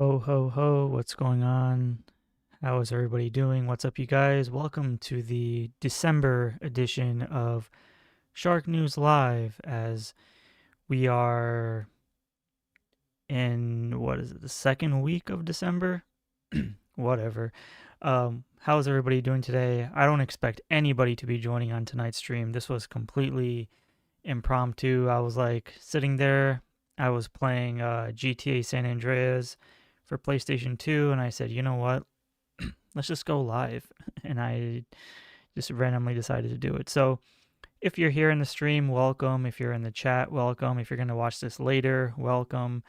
Ho ho ho, what's going on? How is everybody doing? What's up, you guys? Welcome to the December edition of Shark News Live as we are in, what is it, the second week of December? Whatever. How is everybody doing today? I don't expect anybody to be joining on tonight's stream. This was completely impromptu. I was like sitting there, I was playing GTA San Andreas for PlayStation 2, and I said, you know what? Let's just go live. And I just randomly decided to do it. So if you're here in the stream, welcome. If you're in the chat, welcome. If you're going to watch this later, welcome.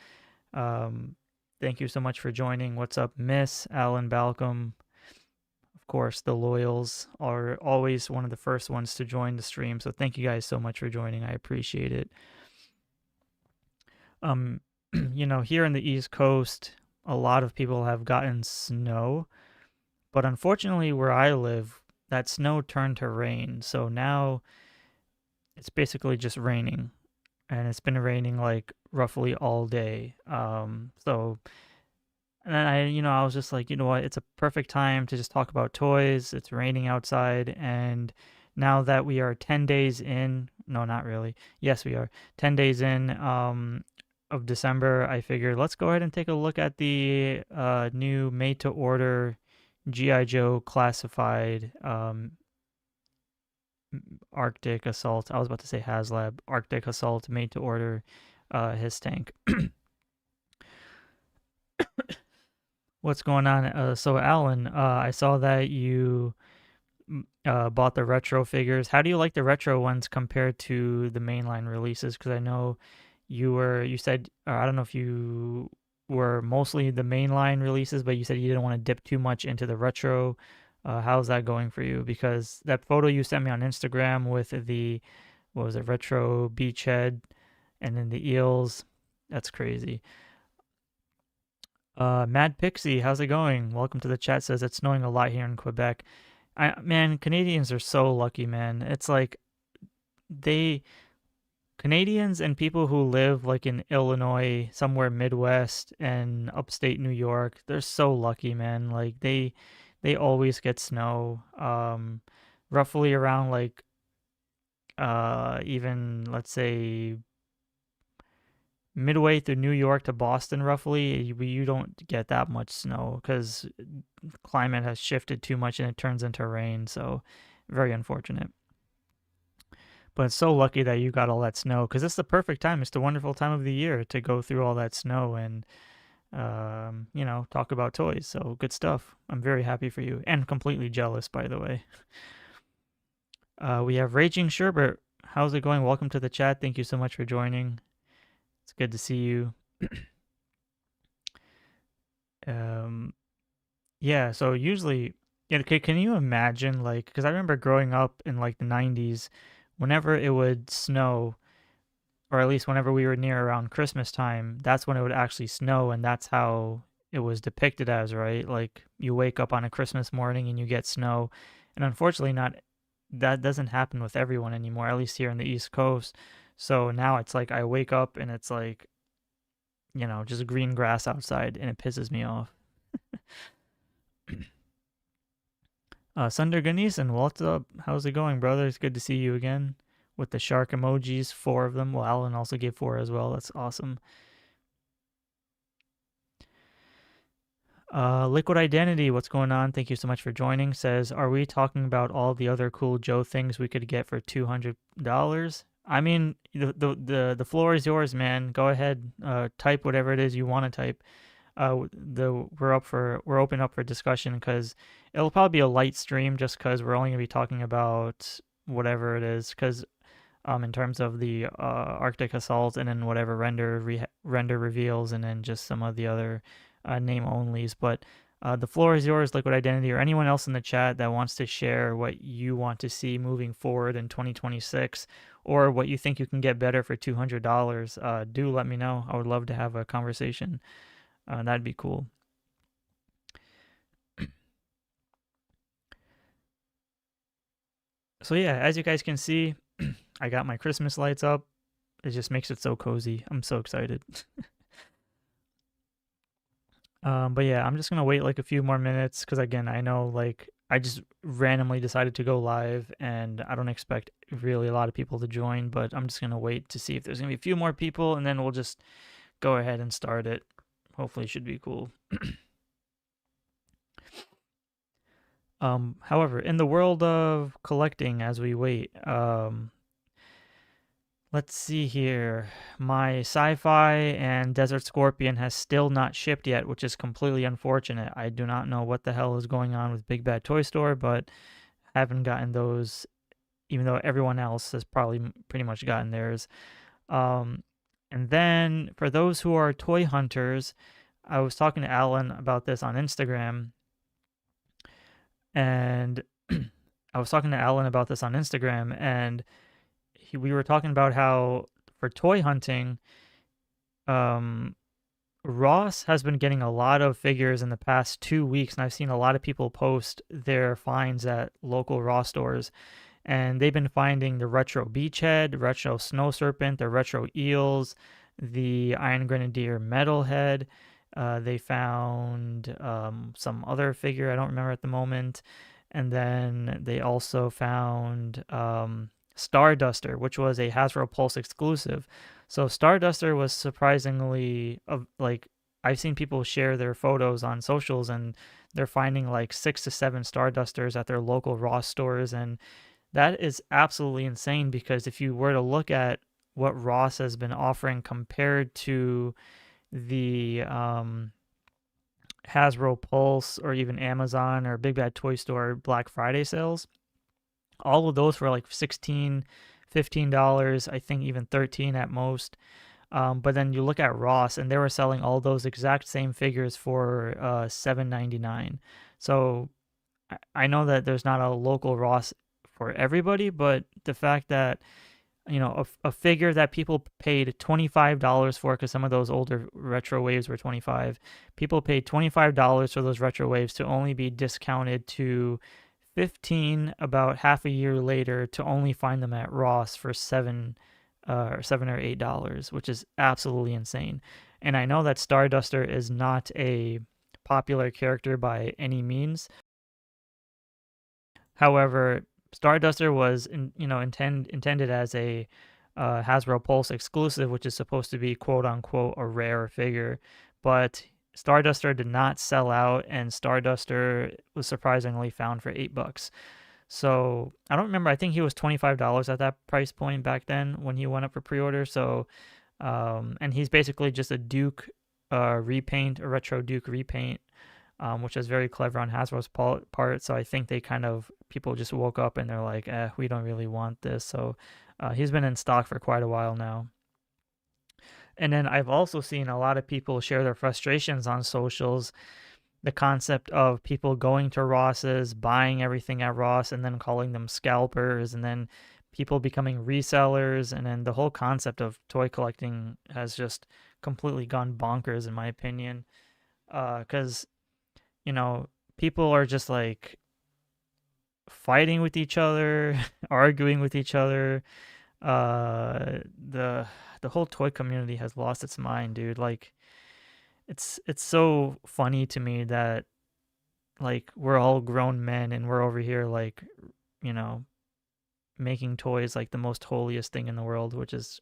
Um, thank you so much for joining. What's up, Miss Alan Balcom? Of course, the loyals are always one of the first ones to join the stream. So thank you guys so much for joining. I appreciate it. Here in the East Coast, a lot of people have gotten snow, but unfortunately where I live, that snow turned to rain. So now it's basically just raining, and it's been raining like roughly all day. And then I was just like, you know what? It's a perfect time to just talk about toys. It's raining outside, and now that we are 10 days in, no, not really. Yes, we are 10 days in of December. I figured let's go ahead and take a look at the new made-to-order GIJOE classified Arctic Assault. I was about to say Haslab. Arctic Assault made-to-order HISSTANK. What's going on? So Alan, I saw that you bought the retro figures. How do you like the retro ones compared to the mainline releases? Because I know you said, I don't know if you were mostly the mainline releases, but you said you didn't want to dip too much into the retro. How's that going for you? Because that photo you sent me on Instagram with the, what was it, retro beachhead and then the eels, that's crazy. Mad Pixie, how's it going? Welcome to the chat. Says it's snowing a lot here in Quebec. Man, Canadians are so lucky, man. It's like Canadians and people who live like in Illinois, somewhere Midwest and upstate New York, they're so lucky, man. Like they always get snow. Roughly around like even let's say midway through New York to Boston, roughly, you don't get that much snow because climate has shifted too much and it turns into rain. So, very unfortunate. But it's so lucky that you got all that snow because it's the perfect time. It's the wonderful time of the year to go through all that snow and, talk about toys. So, good stuff. I'm very happy for you and completely jealous, by the way. We have Raging Sherbert. How's it going? Welcome to the chat. Thank you so much for joining. It's good to see you. Yeah, so usually, can you imagine, like, because I remember growing up in like the 90s, whenever it would snow, or at least whenever we were near around Christmas time, that's when it would actually snow, and that's how it was depicted as, right? Like, you wake up on a Christmas morning and you get snow, and unfortunately, that doesn't happen with everyone anymore, at least here in the East Coast. So now it's like I wake up and it's like, just green grass outside and it pisses me off. Sunder Ganesan, what's up? How's it going, brother? It's good to see you again with the shark emojis, 4 of them. Well, Alan also gave 4 as well. That's awesome. Liquid Identity, what's going on? Thank you so much for joining. Says, are we talking about all the other cool Joe things we could get for $200? I mean, the floor is yours, man. Go ahead, type whatever it is you want to type. We're open up for discussion because it'll probably be a light stream just because we're only gonna be talking about whatever it is because in terms of the Arctic Assault and then whatever render reveals and then just some of the other name onlys. But the floor is yours, Liquid Identity, or anyone else in the chat that wants to share what you want to see moving forward in 2026 or what you think you can get better for $200. Do let me know. I would love to have a conversation. That'd be cool. So yeah, as you guys can see, I got my Christmas lights up. It just makes it so cozy. I'm so excited. But yeah, I'm just gonna wait like a few more minutes because again, I know like I just randomly decided to go live and I don't expect really a lot of people to join, but I'm just gonna wait to see if there's gonna be a few more people and then we'll just go ahead and start it. Hopefully it should be cool. However, in the world of collecting as we wait, let's see here. My sci-fi and Desert Scorpion has still not shipped yet, which is completely unfortunate. I do not know what the hell is going on with Big Bad Toy Store, but haven't gotten those, even though everyone else has probably pretty much gotten theirs. Um, and then for those who are toy hunters, I was talking to Alan about this on Instagram, and we were talking about how for toy hunting, um, Ross has been getting a lot of figures in the past 2 weeks, and I've seen a lot of people post their finds at local Ross stores, and they've been finding the retro beachhead, retro snow serpent, the retro eels, the Iron Grenadier metalhead. They found some other figure I don't remember at the moment, and then they also found Starduster, which was a Hasbro Pulse exclusive. So Starduster was surprisingly like I've seen people share their photos on socials and they're finding like 6 to 7 Stardusters at their local Ross stores, and that is absolutely insane because if you were to look at what Ross has been offering compared to the Hasbro Pulse or even Amazon or Big Bad Toy Store Black Friday sales, all of those were like $16, $15, I think even 13 at most. But then you look at Ross and they were selling all those exact same figures for $7.99. So I know that there's not a local Ross for everybody, but the fact that a figure that people paid $25 for, because some of those older retro waves were 25, people paid $25 for those retro waves to only be discounted to 15 about half a year later to only find them at Ross for $7 or $8, which is absolutely insane. And I know that Starduster is not a popular character by any means. However, Starduster was intended as a Hasbro Pulse exclusive, which is supposed to be quote unquote a rare figure, but Starduster did not sell out, and Starduster was surprisingly found for $8. So I don't remember. I think he was $25 at that price point back then when he went up for pre-order. So, and he's basically just a Duke repaint, a retro Duke repaint, which is very clever on Hasbro's part. So I think people just woke up and they're like, we don't really want this. So he's been in stock for quite a while now. And then I've also seen a lot of people share their frustrations on socials. The concept of people going to Ross's, buying everything at Ross, and then calling them scalpers, and then people becoming resellers, and then the whole concept of toy collecting has just completely gone bonkers, in my opinion. Because people are just like fighting with each other, arguing with each other. The whole toy community has lost its mind, dude. Like, it's so funny to me that like we're all grown men and we're over here like, you know, making toys like the most holiest thing in the world, which is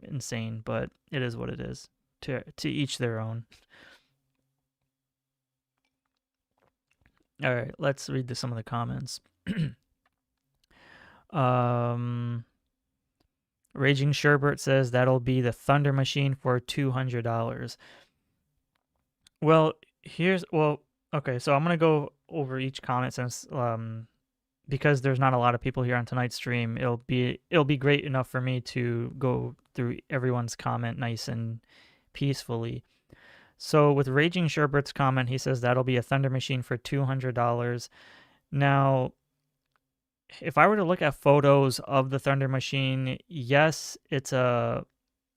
insane, but it is what it is. To each their own. All right, let's read some of the comments. Raging Sherbert says that'll be the Thunder Machine for $200. Well, okay, so I'm gonna go over each comment since because there's not a lot of people here on tonight's stream. It'll be great enough for me to go through everyone's comment nice and peacefully. So with Raging Sherbert's comment, he says that'll be a Thunder Machine for $200. Now, if I were to look at photos of the Thunder Machine, yes, Thunder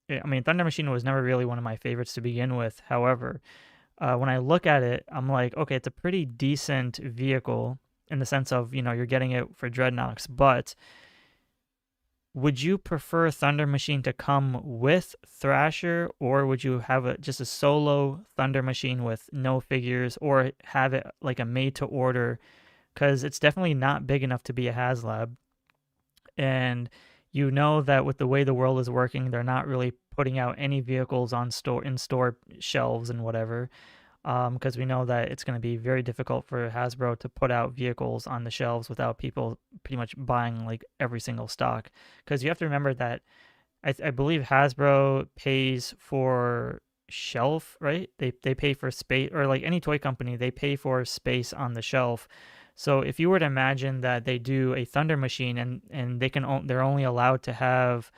Machine was never really one of my favorites to begin with. However, when I look at it, I'm like, okay, it's a pretty decent vehicle in the sense of, you're getting it for Dreadnoks, but would you prefer Thunder Machine to come with Thrasher, or would you have just a solo Thunder Machine with no figures, or have it like a made to order? Because it's definitely not big enough to be a Haslab. And you know that with the way the world is working, they're not really putting out any vehicles on store shelves and whatever. Because we know that it's going to be very difficult for Hasbro to put out vehicles on the shelves without people pretty much buying like every single stock. Because you have to remember that I believe Hasbro pays for shelf, right? They pay for space, or like any toy company, they pay for space on the shelf. So if you were to imagine that they do a Thunder Machine and they're only allowed to have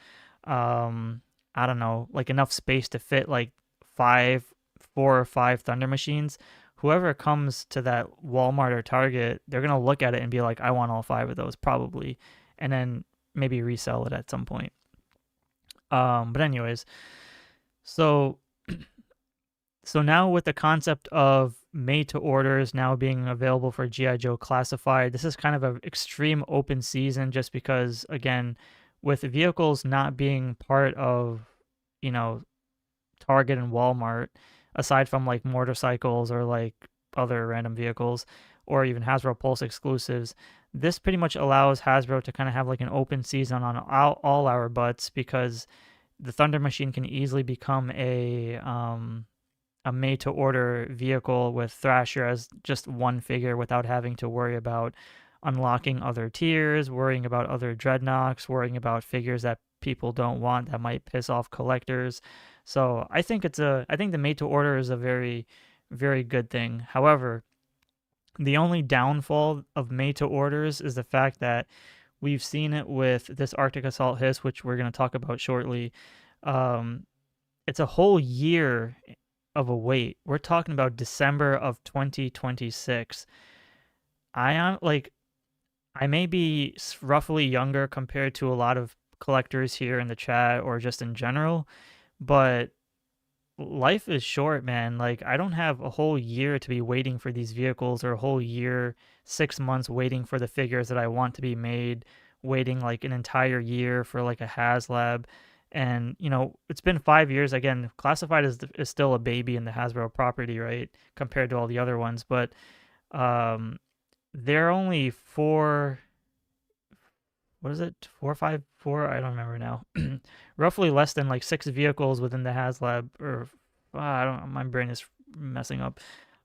I don't know, like enough space to fit like 4 or 5 Thunder Machines, whoever comes to that Walmart or Target, they're gonna look at it and be like, I want all 5 of those probably, and then maybe resell it at some point. But anyways, so so now with the concept of made to orders now being available for GI Joe Classified, this is kind of an extreme open season, just because again, with vehicles not being part of, you know, Target and Walmart, aside from like motorcycles or like other random vehicles, or even Hasbro Pulse exclusives, this pretty much allows Hasbro to kind of have like an open season on all our butts, because the Thunder Machine can easily become a made to order vehicle with Thrasher as just one figure without having to worry about unlocking other tiers, worrying about other dreadnoughts, worrying about figures that people don't want that might piss off collectors. So I think the made to order is a very, very good thing. However, the only downfall of made to orders is the fact that we've seen it with this Arctic Assault Hiss, which we're going to talk about shortly. It's a whole year of a wait. We're talking about December of 2026. I may be roughly younger compared to a lot of collectors here in the chat or just in general, but life is short, man. Like, I don't have a whole year to be waiting for these vehicles, or a whole year, 6 months waiting for the figures that I want to be made, waiting like an entire year for like a Haslab. And, you know, it's been 5 years. Again, Classified is still a baby in the Hasbro property, right? Compared to all the other ones. But um, they're only what is it? 454? I don't remember now. Roughly less than like 6 vehicles within the Haslab, or I don't. My brain is messing up.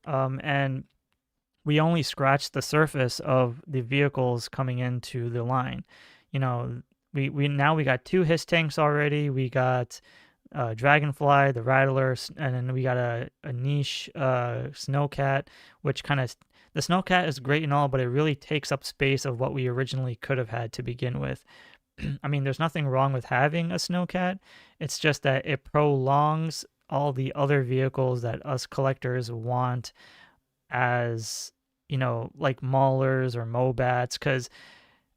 And we only scratched the surface of the vehicles coming into the line. You know, we now we got 2 HISS tanks already. We got Dragonfly, the Rattler, and then we got a niche Snowcat, which kind of, the Snowcat is great and all, but it really takes up space of what we originally could have had to begin with. I mean, there's nothing wrong with having a Snowcat. It's just that it prolongs all the other vehicles that us collectors want, as, you know, like Maulers or Mobats. Because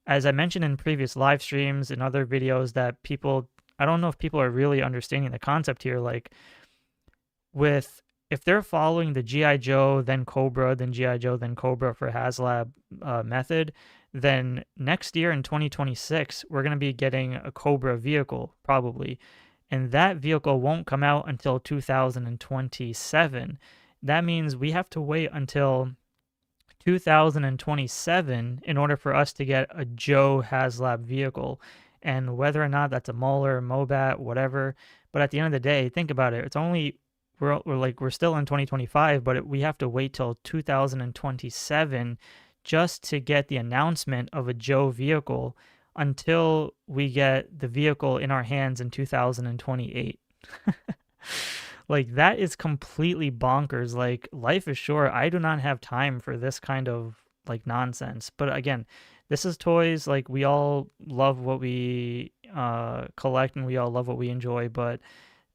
as I mentioned in previous live streams and other videos, that people, I don't know if people are really understanding the concept here. Like, if they're following the GI Joe then Cobra then GI Joe then Cobra for Haslab method, then next year in 2026 we're going to be getting a Cobra vehicle probably, and that vehicle won't come out until 2027. That means we have to wait until 2027 in order for us to get a Joe Haslab vehicle. And whether or not that's a Mauler, Mobat, whatever, but at the end of the day, think about it. It's only, we're still in 2025, but we have to wait till 2027 just to get the announcement of a Joe vehicle, until we get the vehicle in our hands in 2028. Like, that is completely bonkers. Like, life is short. I do not have time for this kind of like nonsense. But again, this is toys. Like, we all love what we collect, and we all love what we enjoy. But,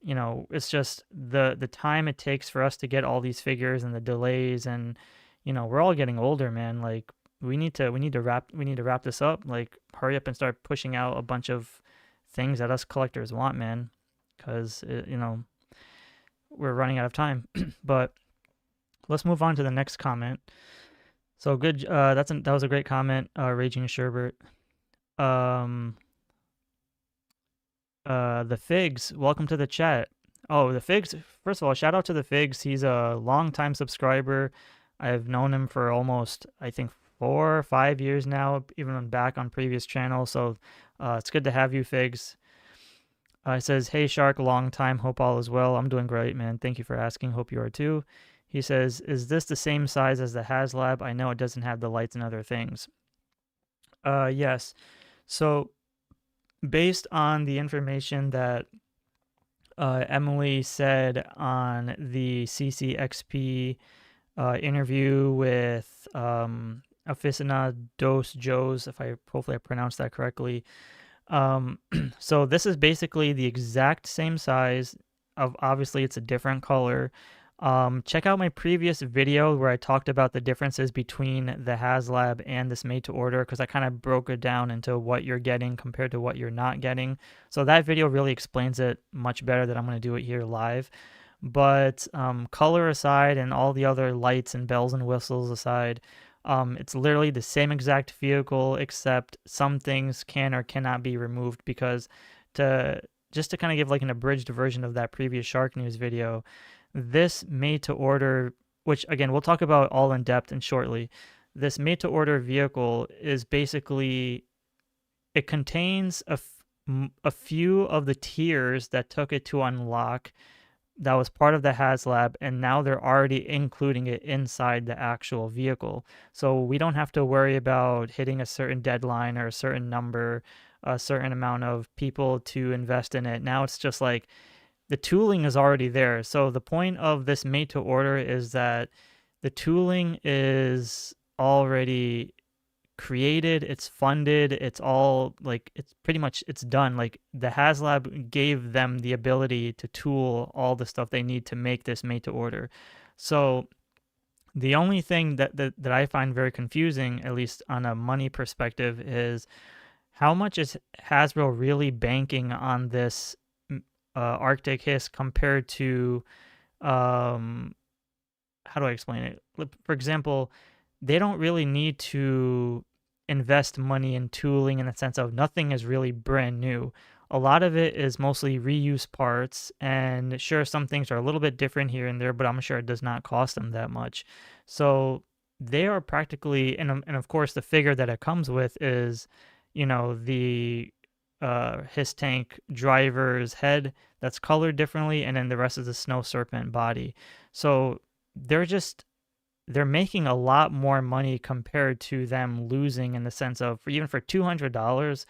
you know, it's just the time it takes for us to get all these figures, and the delays, and, you know, we're all getting older, man. Like, we need to wrap this up. Like, hurry up and start pushing out a bunch of things that us collectors want, man. Because, you know, we're running out of time. But let's move on to the next comment. So good. That was a great comment, Raging Sherbert. The Figs, welcome to the chat. Oh, the Figs, first of all, shout out to the Figs. He's a long-time subscriber. I've known him for almost, I think, 4 or 5 years now, even back on previous channels. So it's good to have you, Figs. It says, hey, Shark, long time. Hope all is well. I'm doing great, man. Thank you for asking. Hope you are too. He says, is this the same size as the Haslab? I know it doesn't have the lights and other things. Yes. So based on the information that Emily said on the CCXP interview with Aficionados Joes, hopefully I pronounced that correctly. So this is basically the exact same size. Obviously, it's a different color. Check out my previous video where I talked about the differences between the Haslab and this made to order, because I kind of broke it down into what you're getting compared to what you're not getting. So that video really explains it much better than I'm going to do it here live. But color aside and all the other lights and bells and whistles aside, it's literally the same exact vehicle, except some things can or cannot be removed, because just to kind of give like an abridged version of that previous SHARKNEWZ video, this made to order, which again, we'll talk about all in depth and shortly. This made to order vehicle is basically, it contains a few of the tiers that took it to unlock that was part of the Haslab, and now they're already including it inside the actual vehicle. So we don't have to worry about hitting a certain deadline or a certain number, a certain amount of people to invest in it. Now it's just like, the tooling is already there. So the point of this made to order is that the tooling is already created, it's funded, it's all like, it's pretty much, it's done. Like the Haslab gave them the ability to tool all the stuff they need to make this made to order. So the only thing that I find very confusing, at least on a money perspective, is how much is Hasbro really banking on this Arctic HISS compared to, how do I explain it? For example, they don't really need to invest money in tooling in the sense of nothing is really brand new. A lot of it is mostly reuse parts, and sure, some things are a little bit different here and there, but I'm sure it does not cost them that much. So they are practically, and of course, the figure that it comes with is, the HISSTANK driver's head that's colored differently, and then the rest is the snow serpent body. So they're making a lot more money compared to them losing, in the sense of, even for $200,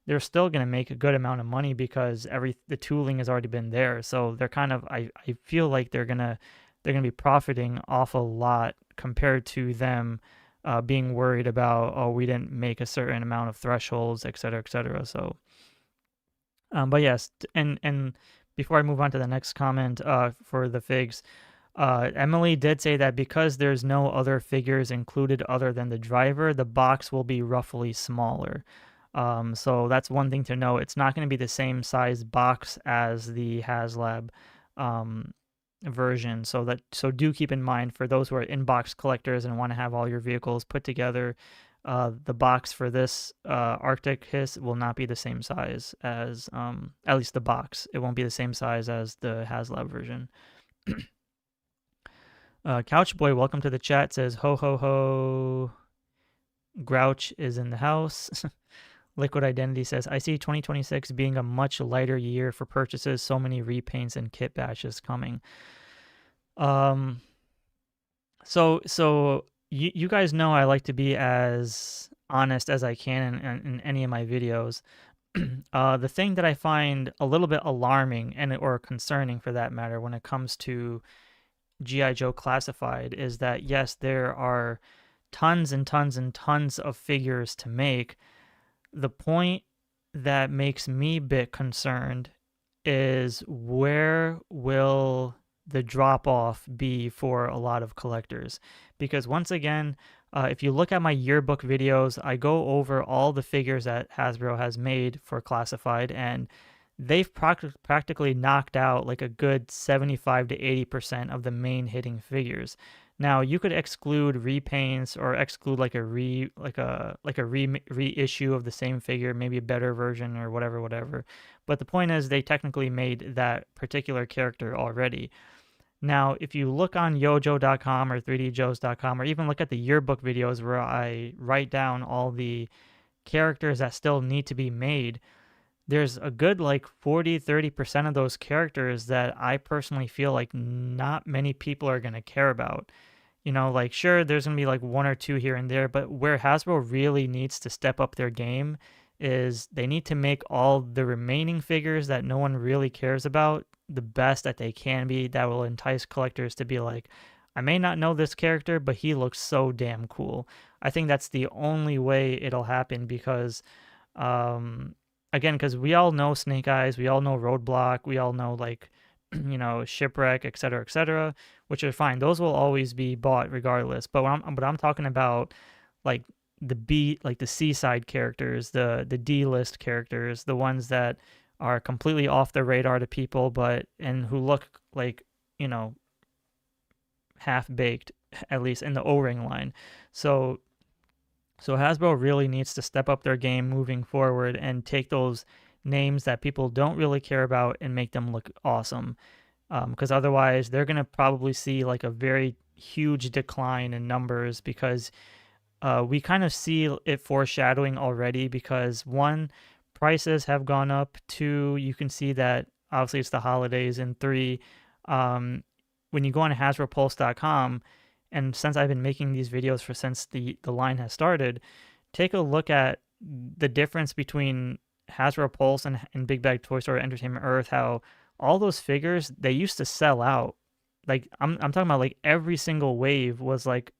they're still going to make a good amount of money because the tooling has already been there. So they're kind of, I feel like they're gonna be profiting off a lot compared to them being worried about, oh, we didn't make a certain amount of thresholds, et cetera, et cetera. So but yes, and before I move on to the next comment for the figs, Emily did say that because there's no other figures included other than the driver, the box will be roughly smaller. So that's one thing to know. It's not going to be the same size box as the Haslab version. So do keep in mind, for those who are in-box collectors and want to have all your vehicles put together, the box for this Arctic HISS will not be the same size as, at least the box. It won't be the same size as the Haslab version. Couchboy, welcome to the chat, says, ho, ho, ho. Grouch is in the house. Liquid Identity says, I see 2026 being a much lighter year for purchases. So many repaints and kit batches coming. So you guys know I like to be as honest as I can in any of my videos. The thing that I find a little bit alarming, or concerning for that matter, when it comes to G.I. Joe Classified, is that yes, there are tons and tons and tons of figures to make. The point that makes me a bit concerned is, where will the drop-off be for a lot of collectors? Because once again, if you look at my yearbook videos, I go over all the figures that Hasbro has made for Classified, and they've practically knocked out like a good 75 to 80% of the main hitting figures. Now you could exclude repaints or exclude like a reissue of the same figure, maybe a better version or whatever. But the point is they technically made that particular character already. Now, if you look on yojo.com or 3djoes.com or even look at the yearbook videos where I write down all the characters that still need to be made, there's a good like 40-30% of those characters that I personally feel like not many people are going to care about. Like sure, there's going to be like one or two here and there, but where Hasbro really needs to step up their game is they need to make all the remaining figures that no one really cares about the best that they can be, that will entice collectors to be like, I may not know this character, but he looks so damn cool. I think that's the only way it'll happen because, again, because we all know Snake Eyes, we all know Roadblock, we all know like, Shipwreck, etc., which are fine. Those will always be bought regardless. But I'm talking about like the C-side characters, the D-list characters, the ones that are completely off the radar to people, and who look like, half-baked, at least in the O-ring line. So Hasbro really needs to step up their game moving forward and take those names that people don't really care about and make them look awesome. Because otherwise, they're going to probably see like a very huge decline in numbers because we kind of see it foreshadowing already because one, prices have gone up. Two, you can see that obviously it's the holidays. And three, when you go on HasbroPulse.com, and since I've been making these videos since the line has started, take a look at the difference between Hasbro Pulse and Big Bag Toy Store Entertainment Earth, how all those figures, they used to sell out. Like I'm talking about like every single wave was like,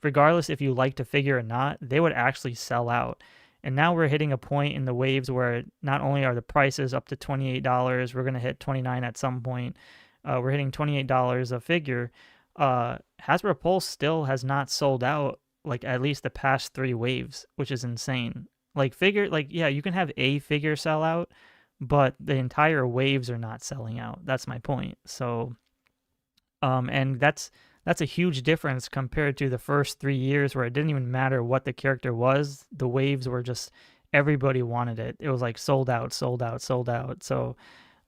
regardless if you liked a figure or not, they would actually sell out. And now we're hitting a point in the waves where not only are the prices up to $28, we're going to hit $29 at some point. We're hitting $28 a figure. Hasbro Pulse still has not sold out like at least the past 3 waves, which is insane. Yeah, you can have a figure sell out, but the entire waves are not selling out. That's my point. So, and that's a huge difference compared to the first 3 years where it didn't even matter what the character was. The waves were just, everybody wanted it. It was like sold out, sold out, sold out. So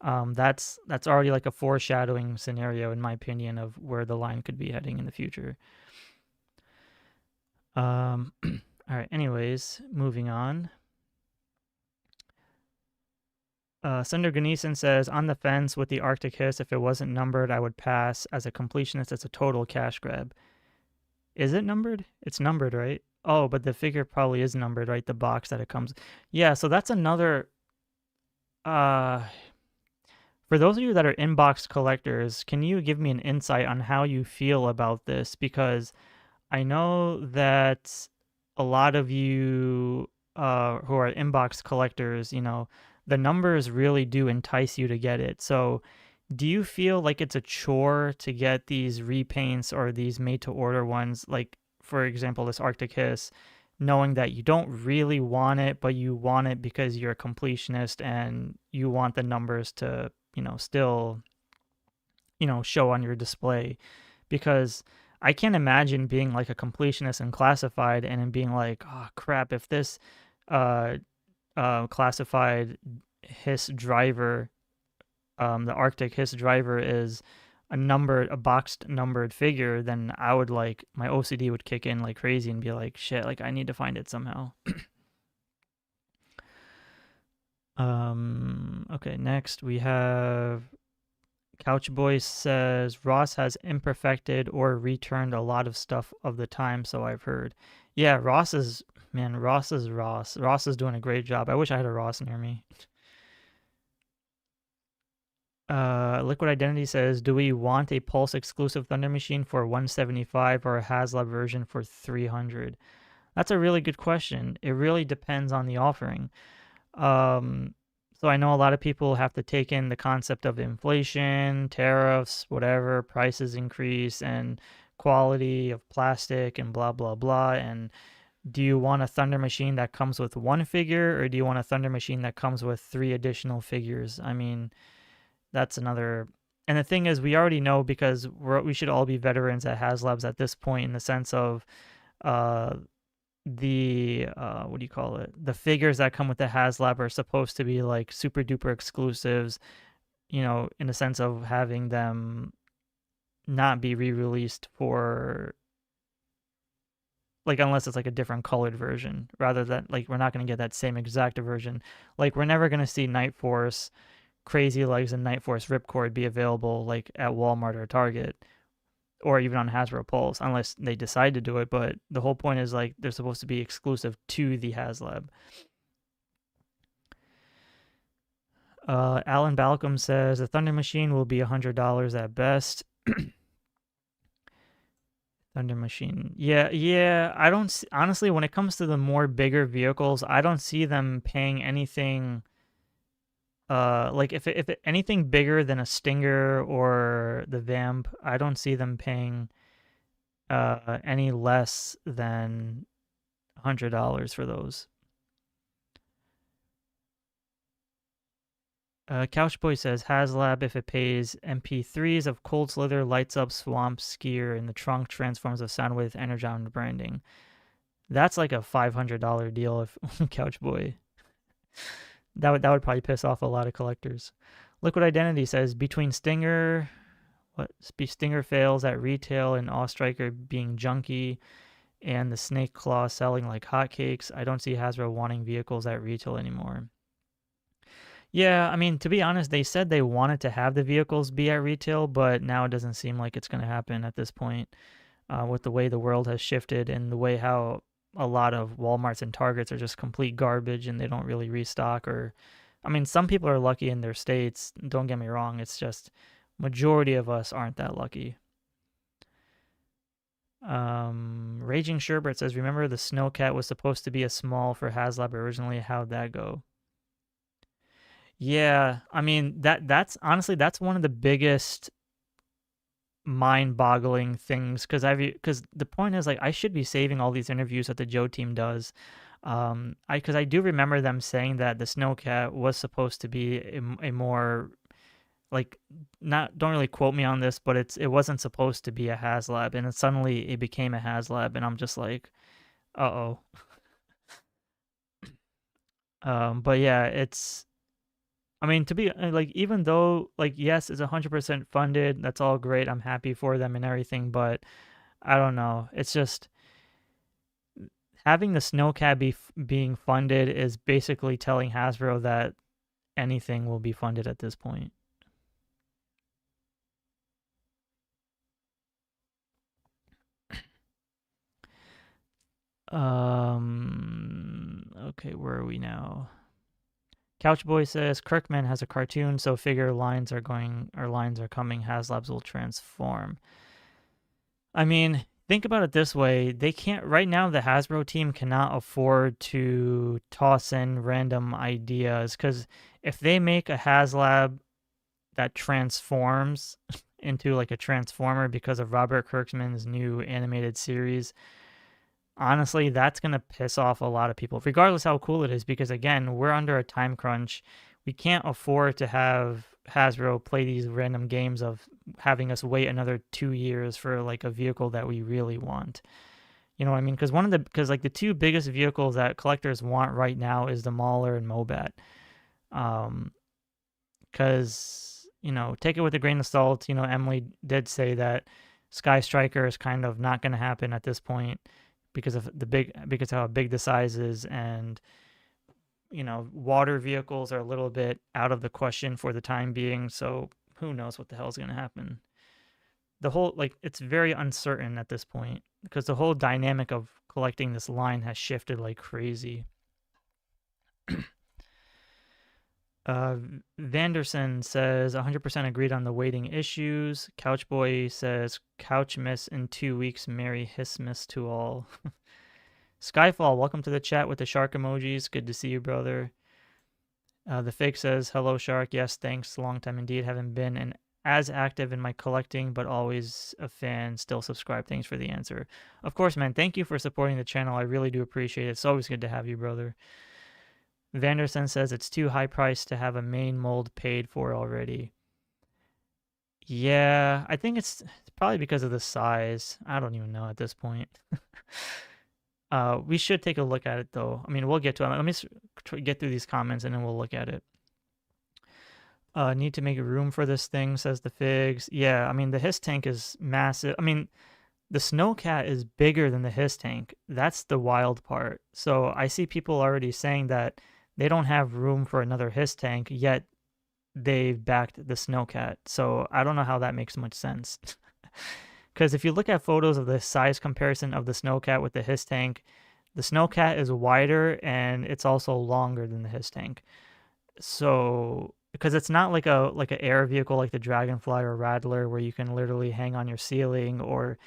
that's already like a foreshadowing scenario, in my opinion, of where the line could be heading in the future. All right. Anyways, moving on. Sender Ganesan says, on the fence with the Arctic Hiss. If it wasn't numbered, I would pass. As a completionist, it's a total cash grab. Is it numbered? It's numbered, right? Oh, but the figure probably is numbered, right? The box that it comes. Yeah, so that's another. For those of you that are inbox collectors, can you give me an insight on how you feel about this? Because I know that a lot of you who are inbox collectors, the numbers really do entice you to get it. So do you feel like it's a chore to get these repaints or these made-to-order ones? Like, for example, this Arctic Hiss, knowing that you don't really want it, but you want it because you're a completionist and you want the numbers to still, show on your display. Because I can't imagine being like a completionist and classified and then being like, oh crap, if this classified HISS driver, the Arctic HISS driver is a boxed numbered figure, then I would like, my OCD would kick in like crazy and be like, shit, like I need to find it somehow. Okay, next we have Couchboy says Ross has imperfected or returned a lot of stuff of the time, so I've heard. Yeah, Ross is Ross. Ross is doing a great job. I wish I had a Ross near me. Liquid Identity says, do we want a Pulse exclusive Thunder Machine for $175 or a Haslab version for $300? That's a really good question. It really depends on the offering. So I know a lot of people have to take in the concept of inflation, tariffs, whatever, prices increase, and quality of plastic and blah, blah, blah. And do you want a Thunder Machine that comes with 1 figure, or do you want a Thunder Machine that comes with 3 additional figures? I mean, that's another And the thing is, we already know because we should all be veterans at Haslabs at this point in the sense of uh, the what do you call it? The figures that come with the Haslab are supposed to be like super duper exclusives, you know, in the sense of having them not be re-released for like unless it's like a different colored version rather than like we're not going to get that same exact version. Like we're never going to see Night Force Crazy Legs and Night Force Ripcord be available like at Walmart or Target or even on Hasbro Pulse unless they decide to do it, but the whole point is like they're supposed to be exclusive to the Haslab. Alan Balcom says the Thunder Machine will be $100 at best. Thunder Machine. Yeah. I don't honestly, when it comes to the more bigger vehicles, I don't see them paying anything. Like if anything bigger than a Stinger or the Vamp, I don't see them paying any less than $100 for those. Couchboy says Haslab if it pays MP3s of Cold Slither, lights up Swamp Skier in the trunk, transforms of Soundwave, Energon branding. That's like a $500 deal if Couchboy. That would probably piss off a lot of collectors. Liquid Identity says between Stinger fails at retail and Striker being junky and the Snake Claw selling like hotcakes, I don't see Hasbro wanting vehicles at retail anymore. Yeah, I mean, to be honest, they said they wanted to have the vehicles be at retail, but now it doesn't seem like it's going to happen at this point with the way the world has shifted and the way how a lot of Walmarts and Targets are just complete garbage and they don't really restock or I mean, some people are lucky in their states, don't get me wrong, it's just majority of us aren't that lucky. Raging Sherbert says, remember the Snowcat was supposed to be a small for Haslab originally, how'd that go? Yeah, I mean that's honestly that's one of the biggest mind-boggling things because the point is like I should be saving all these interviews that the Joe team does. I do remember them saying that the Snowcat was supposed to be a more like not don't really quote me on this, but it wasn't supposed to be a Haslab, and then suddenly it became a Haslab, and I'm just like, uh-oh. But yeah, it's I mean, to be like, even though, like, yes, it's 100% funded, that's all great. I'm happy for them and everything, but I don't know. It's just having the Snowcat being funded is basically telling Hasbro that anything will be funded at this point. Okay, where are we now? Couchboy says Kirkman has a cartoon, so figure lines are coming. Haslabs will transform. I mean, think about it this way: they can't right now. The Hasbro team cannot afford to toss in random ideas because if they make a Haslab that transforms into like a transformer because of Robert Kirkman's new animated series, honestly, that's going to piss off a lot of people, regardless how cool it is, because again, we're under a time crunch. We can't afford to have Hasbro play these random games of having us wait another 2 years for like a vehicle that we really want. You know what I mean? Because like the two biggest vehicles that collectors want right now is the Mauler and Mobat. Because you know, take it with a grain of salt. You know, Emily did say that Sky Striker is kind of not going to happen at this point because of how big the size is, and you know, water vehicles are a little bit out of the question for the time being, so who knows what the hell is going to happen. The whole like it's very uncertain at this point because the whole dynamic of collecting this line has shifted like crazy. Vanderson says 100% agreed on the waiting issues. Couchboy says couch miss in 2 weeks. Merry Hissmas to all. Skyfall, welcome to the chat with the shark emojis. Good to see you, brother. The Fake says, hello, Shark. Yes, thanks. Long time indeed. Haven't been as active in my collecting, but always a fan. Still subscribe. Thanks for the answer. Of course, man. Thank you for supporting the channel. I really do appreciate it. It's always good to have you, brother. Vanderson says it's too high priced to have a main mold paid for already. Yeah, I think it's probably because of the size. I don't even know at this point. We should take a look at it though. I mean, we'll get to it. Let me get through these comments and then we'll look at it. Need to make room for this thing, says the Figs. Yeah, I mean, the HISS tank is massive. I mean, the Snowcat is bigger than the HISS tank. That's the wild part. So I see people already saying that they don't have room for another HISS tank, yet they've backed the Snowcat. So I don't know how that makes much sense. Because if you look at photos of the size comparison of the Snowcat with the HISS tank, the Snowcat is wider and it's also longer than the HISS tank. So because it's not like an air vehicle like the Dragonfly or Rattler where you can literally hang on your ceiling or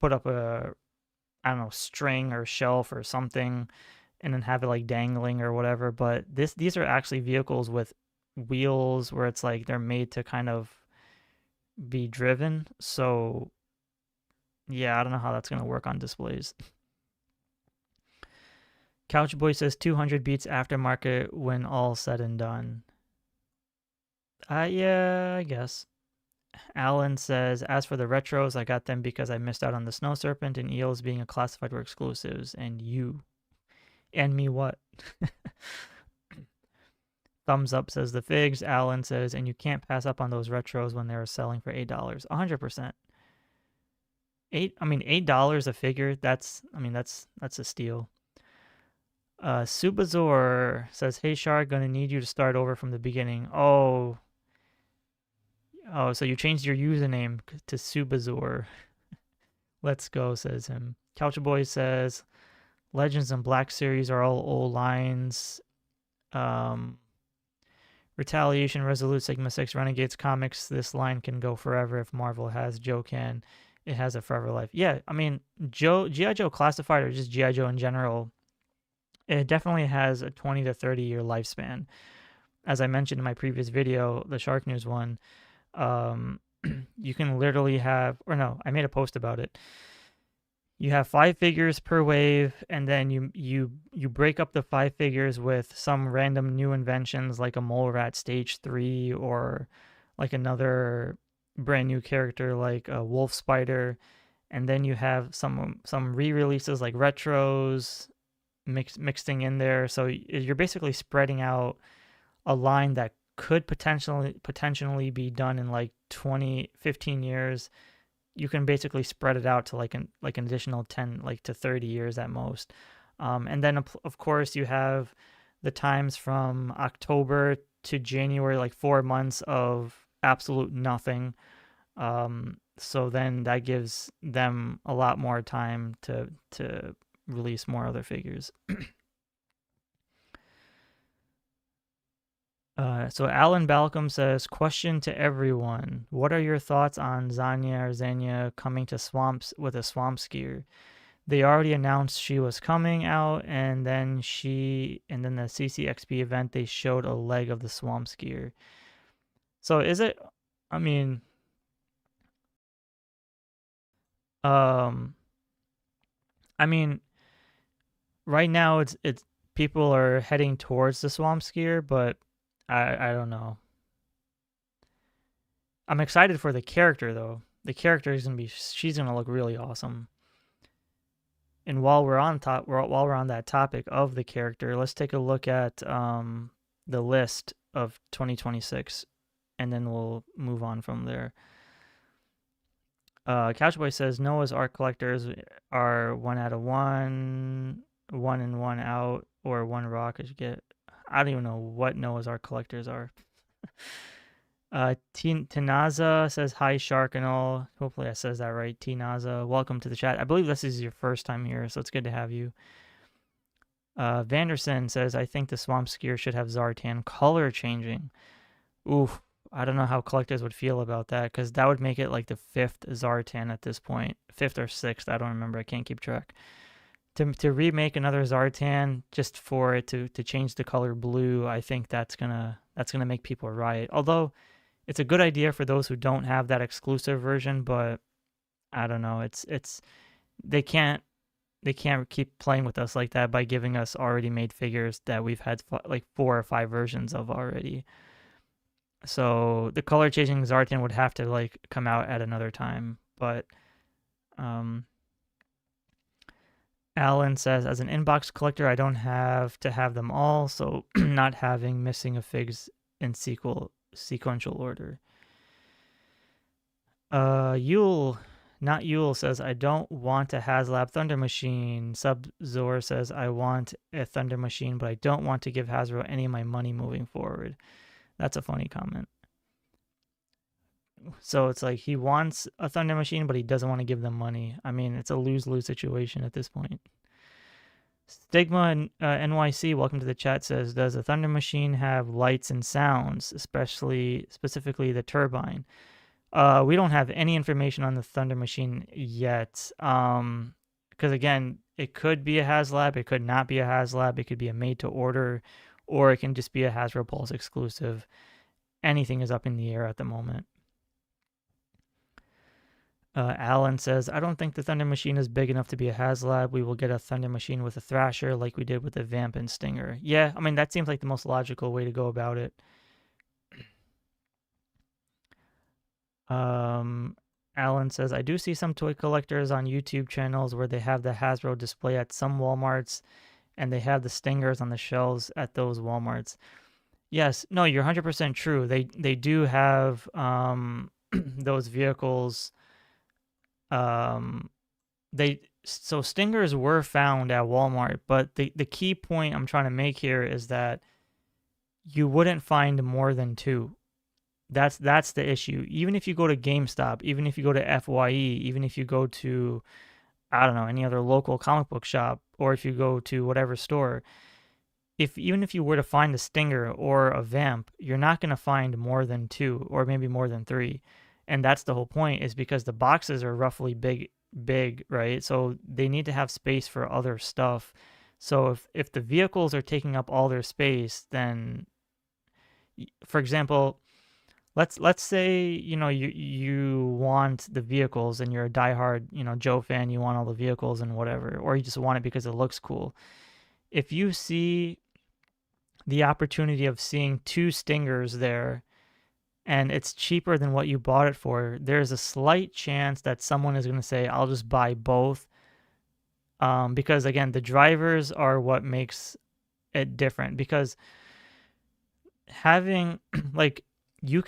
put up a, I don't know, string or shelf or something and then have it like dangling or whatever. But these are actually vehicles with wheels where it's like they're made to kind of be driven. So yeah, I don't know how that's gonna work on displays. Couchboy says 200 beats aftermarket when all said and done. Yeah, I guess. Alan says, as for the retros, I got them because I missed out on the Snow Serpent and Eels being a classified were exclusives. And you. And me what? Thumbs up, says the Figs. Alan says, and you can't pass up on those retros when they're selling for $8. 100%. $8 a figure, that's a steal. Subazor says, hey Shark, gonna need you to start over from the beginning. Oh, so you changed your username to Subazor. Let's go, says him. Couchboy says, Legends and Black Series are all old lines. Retaliation, Resolute, Sigma 6, Renegades comics, this line can go forever if Marvel has, Joe can. It has a forever life. Yeah, I mean, G.I. Joe Classified or just G.I. Joe in general, it definitely has a 20 to 30 year lifespan. As I mentioned in my previous video, the SHARKNEWZ one, you can literally have, or no, I made a post about it. You have 5 figures per wave, and then you break up the 5 figures with some random new inventions like a Mole Rat Stage 3 or like another brand new character like a Wolf Spider, and then you have some re-releases like retros mixing in there. So you're basically spreading out a line that could potentially be done in like 15 years. You can basically spread it out to like an additional 10 like to 30 years at most. And then of course you have the times from October to January, like 4 months of absolute nothing. So then that gives them a lot more time to release more other figures. So Alan Balcom says, question to everyone. What are your thoughts on Zanya coming to Swamps with a swamp skier? They already announced she was coming out, and then the CCXP event, they showed a leg of the swamp skier. So is it, I mean, right now it's people are heading towards the swamp skier, but I don't know. I'm excited for the character though. The character is she's gonna look really awesome. And while we're on that topic of the character, let's take a look at the list of 2026, and then we'll move on from there. Couchboy says Noah's art collectors are 1 out of 1, 1 in 1 out, or 1 raw. Cause you get, I don't even know what Noah's art collectors are. Tinaza says hi Sharknewz. Hopefully I says that right. Tinaza, welcome to the chat. I believe this is your first time here, so it's good to have you. Vanderson says, I think the Swamp Skier should have Zartan color changing. Oof. I don't know how collectors would feel about that, because that would make it like the 5th Zartan at this point. 5th or 6th, I don't remember. I can't keep track. To remake another Zartan just for it to change the color blue, I think that's gonna make people riot. Although it's a good idea for those who don't have that exclusive version, but I don't know. They can't keep playing with us like that by giving us already made figures that we've had like 4 or 5 versions of already. So the color changing Zartan would have to like come out at another time. But um, Alan says, as an inbox collector, I don't have to have them all, so not having missing of figs in sequential order. Yule, not Yule, says, I don't want a Haslab Thunder Machine. Sub-Zor says, I want a Thunder Machine, but I don't want to give Hasbro any of my money moving forward. That's a funny comment. So it's like he wants a Thunder Machine, but he doesn't want to give them money. I mean, it's a lose-lose situation at this point. Stigma NYC, welcome to the chat, says, does a Thunder Machine have lights and sounds, specifically the turbine? We don't have any information on the Thunder Machine yet. Because again, it could be a Haslab, it could not be a Haslab, it could be a made to order, or it can just be a Hasbro Pulse exclusive. Anything is up in the air at the moment. Alan says, I don't think the Thunder Machine is big enough to be a Haslab. We will get a Thunder Machine with a Thrasher like we did with the Vamp and Stinger. Yeah, I mean, that seems like the most logical way to go about it. Alan says, I do see some toy collectors on YouTube channels where they have the Hasbro display at some Walmarts and they have the Stingers on the shelves at those Walmarts. Yes, no, you're 100% true. They do have those vehicles. So Stingers were found at Walmart, but the key point I'm trying to make here is that you wouldn't find more than two. That's the issue. Even if you go to GameStop, even if you go to FYE, even if you go to, I don't know, any other local comic book shop, or if you go to whatever store, even if you were to find a Stinger or a Vamp, you're not going to find more than two or maybe more than three. And that's the whole point, is because the boxes are roughly big, right? So they need to have space for other stuff. So if the vehicles are taking up all their space, then, for example, let's say, you want the vehicles and you're a diehard, Joe fan, you want all the vehicles and whatever, or you just want it because it looks cool. If you see the opportunity of seeing two Stingers there and it's cheaper than what you bought it for, there's a slight chance that someone is going to say, I'll just buy both. Because again, the drivers are what makes it different, because having you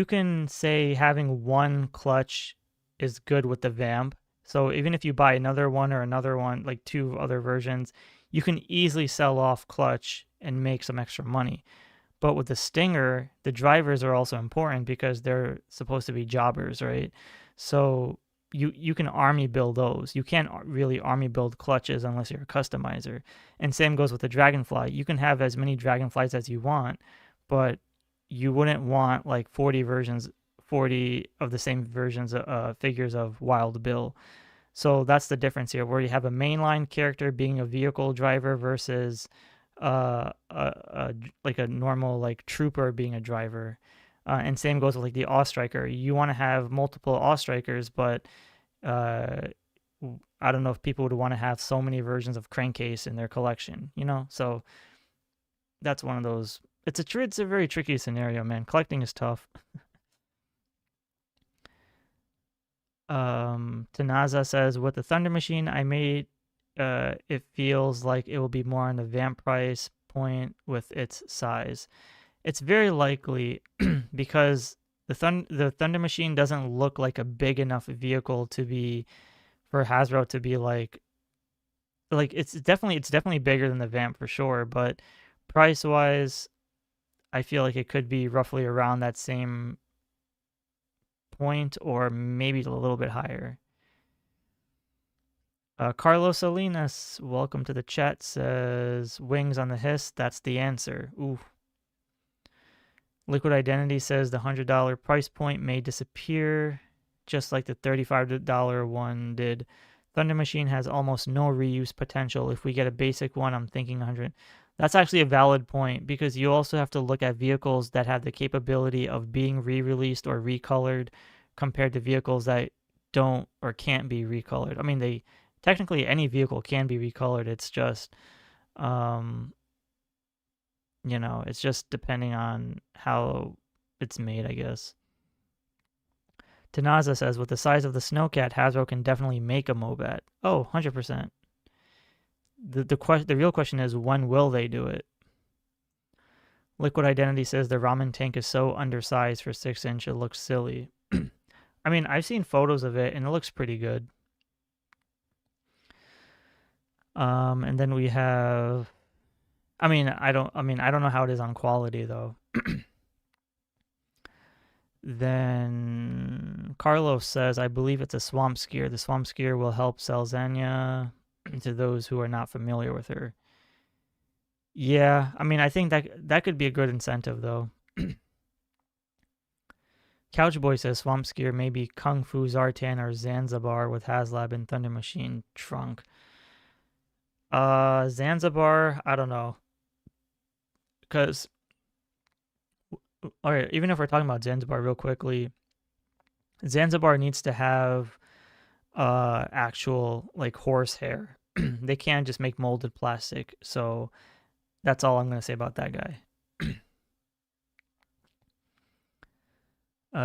can say having one clutch is good with the Vamp. So even if you buy another one, like two other versions, you can easily sell off clutch and make some extra money. But with the Stinger, the drivers are also important because they're supposed to be jobbers, right? So you can army build those. You can't really army build clutches unless you're a customizer. And same goes with the Dragonfly. You can have as many Dragonflies as you want, but you wouldn't want like 40 of the same versions of figures of Wild Bill. So that's the difference here, where you have a mainline character being a vehicle driver versus like a normal like trooper being a driver. And same goes with like the Awestriker. You want to have multiple Awestrikers, but I don't know if people would want to have so many versions of Crankcase in their collection, So that's one of those. It's a very tricky scenario, man. Collecting is tough. Tanaza says, with the Thunder Machine I made, it feels like it will be more on the Vamp price point with its size. It's very likely because the Thunder Machine doesn't look like a big enough vehicle to be for Hasbro to be like it's definitely bigger than the Vamp for sure, but price wise, I feel like it could be roughly around that same point or maybe a little bit higher. Carlos Salinas, welcome to the chat, says, wings on the Hiss, that's the answer. Ooh. Liquid Identity says the $100 price point may disappear, just like the $35 one did. Thunder Machine has almost no reuse potential. If we get a basic one, I'm thinking 100. That's actually a valid point, because you also have to look at vehicles that have the capability of being re-released or recolored compared to vehicles that don't or can't be recolored. I mean, technically any vehicle can be recolored. It's just You know, it's just depending on how it's made, I guess. Tanaza says, with the size of the Snowcat, Hasbro can definitely make a Mobat. Oh, 100%. The real question is, when will they do it? Liquid Identity says the ramen tank is so undersized for 6-inch, it looks silly. I mean, I've seen photos of it, and it looks pretty good. And then we have... I don't know how it is on quality, though. Then Carlos says, I believe it's a swamp skier. The swamp skier will help sell Zanya to those who are not familiar with her. Yeah, I mean, I think that could be a good incentive, though. Couchboy says swamp skier may be Kung Fu Zartan or Zanzibar with Haslab and Thunder Machine trunk. Zanzibar, I don't know. Because, all right, even if we're talking about Zanzibar real quickly, Zanzibar needs to have actual like horse hair. They can't just make molded plastic. So that's all I'm going to say about that guy.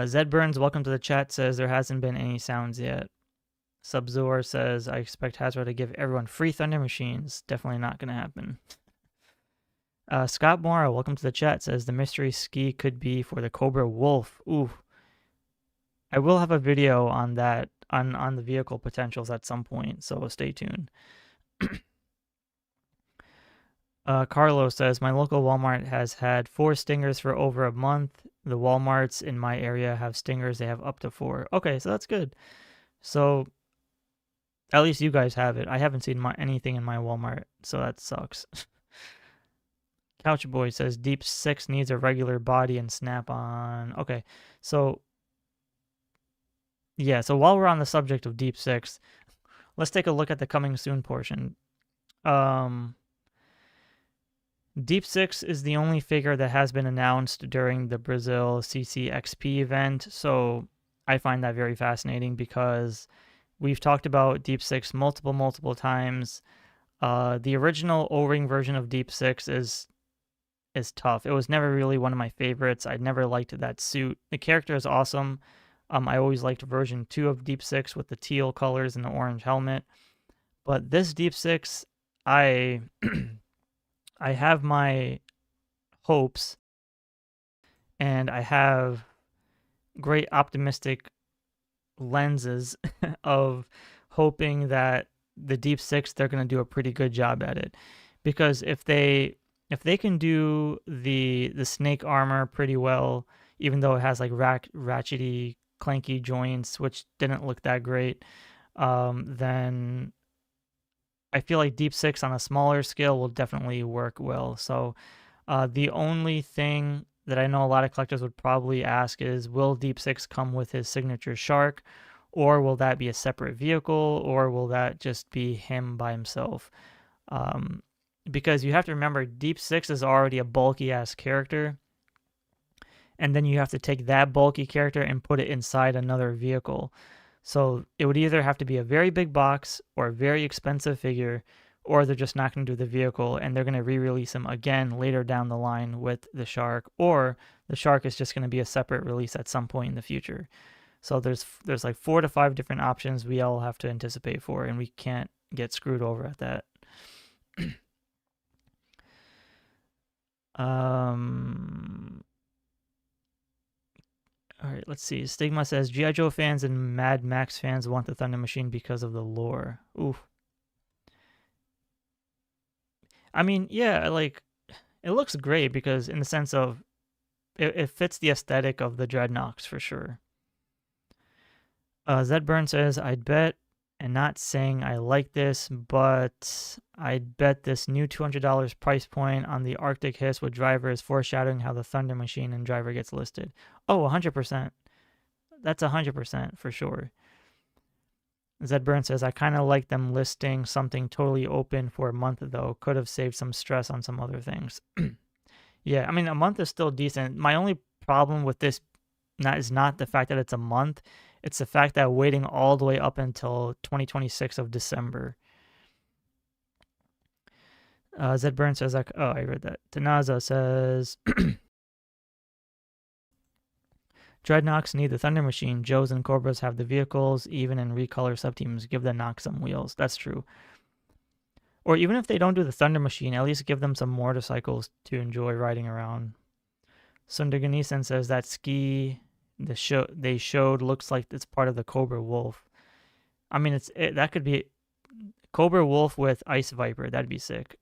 Zed Burns, welcome to the chat, says there hasn't been any sounds yet. Subzor says, I expect Hasbro to give everyone free Thunder Machines. Definitely not going to happen. Scott Mora, welcome to the chat, says the mystery ski could be for the Cobra Wolf. Ooh. I will have a video on that, on the vehicle potentials at some point, so stay tuned. Carlos says, my local Walmart has had 4 stingers for over a month. The Walmarts in my area have stingers. They have up to 4. Okay, so that's good. So at least you guys have it. I haven't seen anything in my Walmart, so that sucks. Couchboy says, Deep 6 needs a regular body and snap-on. Okay, so yeah, so while we're on the subject of Deep 6, let's take a look at the coming soon portion. Deep 6 is the only figure that has been announced during the Brazil CCXP event, so I find that very fascinating because we've talked about Deep 6 multiple times. The original O-ring version of Deep 6 is tough. It was never really one of my favorites. I never liked that suit. The character is awesome. I always liked version 2 of Deep 6 with the teal colors and the orange helmet. But this Deep 6, I have my hopes, and I have great optimistic lenses of hoping that the Deep 6, they're going to do a pretty good job at it. Because if they can do the snake armor pretty well, even though it has like ratchety, clanky joints, which didn't look that great, then I feel like Deep 6 on a smaller scale will definitely work well. So the only thing that I know a lot of collectors would probably ask is, will Deep 6 come with his signature shark, or will that be a separate vehicle, or will that just be him by himself? Because you have to remember, Deep 6 is already a bulky-ass character, and then you have to take that bulky character and put it inside another vehicle. So it would either have to be a very big box or a very expensive figure, or they're just not going to do the vehicle and they're going to re-release him again later down the line with the shark, or the shark is just going to be a separate release at some point in the future. So there's like 4 to 5 different options we all have to anticipate for, and we can't get screwed over at that. All right, let's see. Stigma says, G.I. Joe fans and Mad Max fans want the Thunder Machine because of the lore. Oof. I mean, yeah, like, it looks great because in the sense of it fits the aesthetic of the Dreadnoks for sure. Zed Burn says, I'd bet, and not saying I like this, but I'd bet this new $200 price point on the Arctic Hiss with driver is foreshadowing how the Thunder Machine and driver gets listed. Oh, 100%. That's 100% for sure. Zed Burn says, I kind of like them listing something totally open for a month, though. Could have saved some stress on some other things. Yeah, I mean, a month is still decent. My only problem with this is not the fact that it's a month. It's the fact that waiting all the way up until 2026 of December. Zed Burn says, oh, I read that. Tanaza says, Dreadnoks need the Thunder Machine. Joes and Cobras have the vehicles. Even in recolor subteams, give the Nox some wheels. That's true. Or even if they don't do the Thunder Machine, at least give them some motorcycles to enjoy riding around. Sundar Ganesan says that ski they showed looks like it's part of the Cobra Wolf. I mean, that could be Cobra Wolf with Ice Viper. That'd be sick.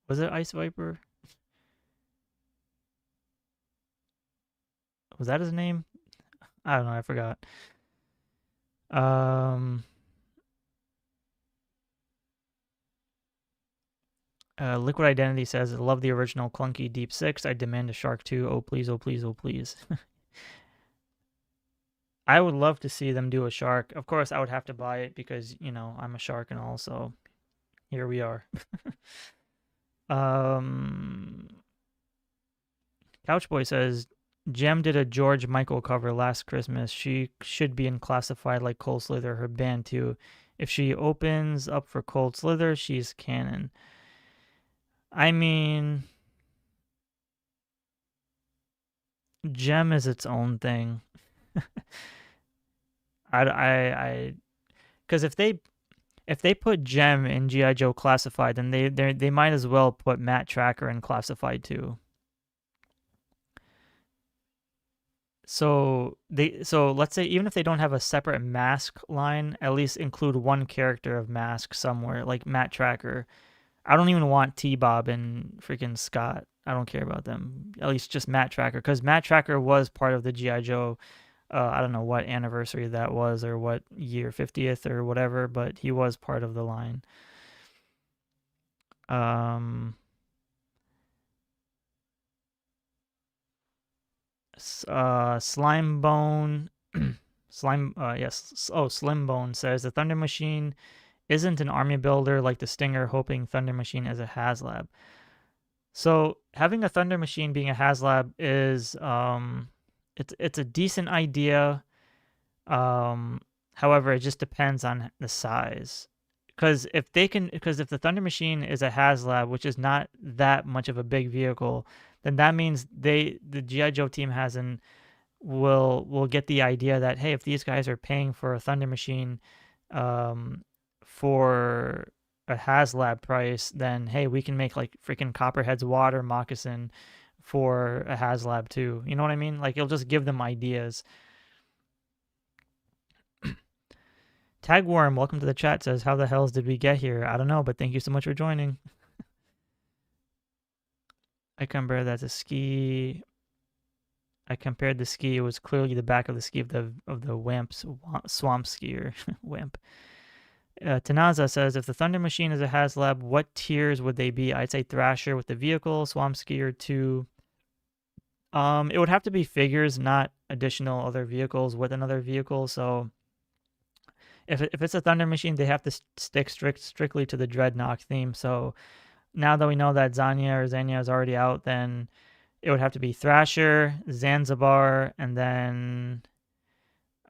Was it Ice Viper? Was that his name? I don't know. I forgot. Liquid Identity says, I love the original clunky Deep 6. I demand a Shark 2. Oh, please, oh, please, oh, please. I would love to see them do a Shark. Of course, I would have to buy it because, you know, I'm a Shark and all, so here we are. Couchboy says, Jem did a George Michael cover last Christmas. She should be in Classified like Cold Slither, her band too. If she opens up for Cold Slither, she's canon. I mean, Jem is its own thing. Because if they put Jem in GI Joe Classified, then they might as well put Matt Tracker in Classified too. So let's say even if they don't have a separate mask line, at least include one character of mask somewhere, like Matt Tracker. I don't even want T-Bob and freaking Scott. I don't care about them. At least just Matt Tracker, because Matt Tracker was part of the GI Joe. I don't know what anniversary that was or what year, 50th or whatever, but he was part of the line. Slimebone, Slimbone says the Thunder Machine isn't an army builder like the Stinger, hoping Thunder Machine is a Haslab. So having a Thunder Machine being a Haslab is it's a decent idea. However, it just depends on the size. Because if the Thunder Machine is a Haslab, which is not that much of a big vehicle, then that means the GI Joe team will get the idea that, hey, if these guys are paying for a Thunder Machine for a Haslab price, then hey, we can make like freaking Copperhead's water moccasin for a Haslab too. You know what I mean? Like, it'll just give them ideas. Tagworm, welcome to the chat, says, how the hells did we get here? I don't know, but thank you so much for joining. I compared that to ski. I compared the ski. It was clearly the back of the ski of the Wamp's swamp skier. Wamp. Tanaza says, if the Thunder Machine is a Haslab, what tiers would they be? I'd say Thrasher with the vehicle, Swamp Skier 2. It would have to be figures, not additional other vehicles with another vehicle. So if it's a Thunder Machine, they have to stick strictly to the Dreadnought theme. So now that we know that Zanya is already out, then it would have to be Thrasher, Zanzibar, and then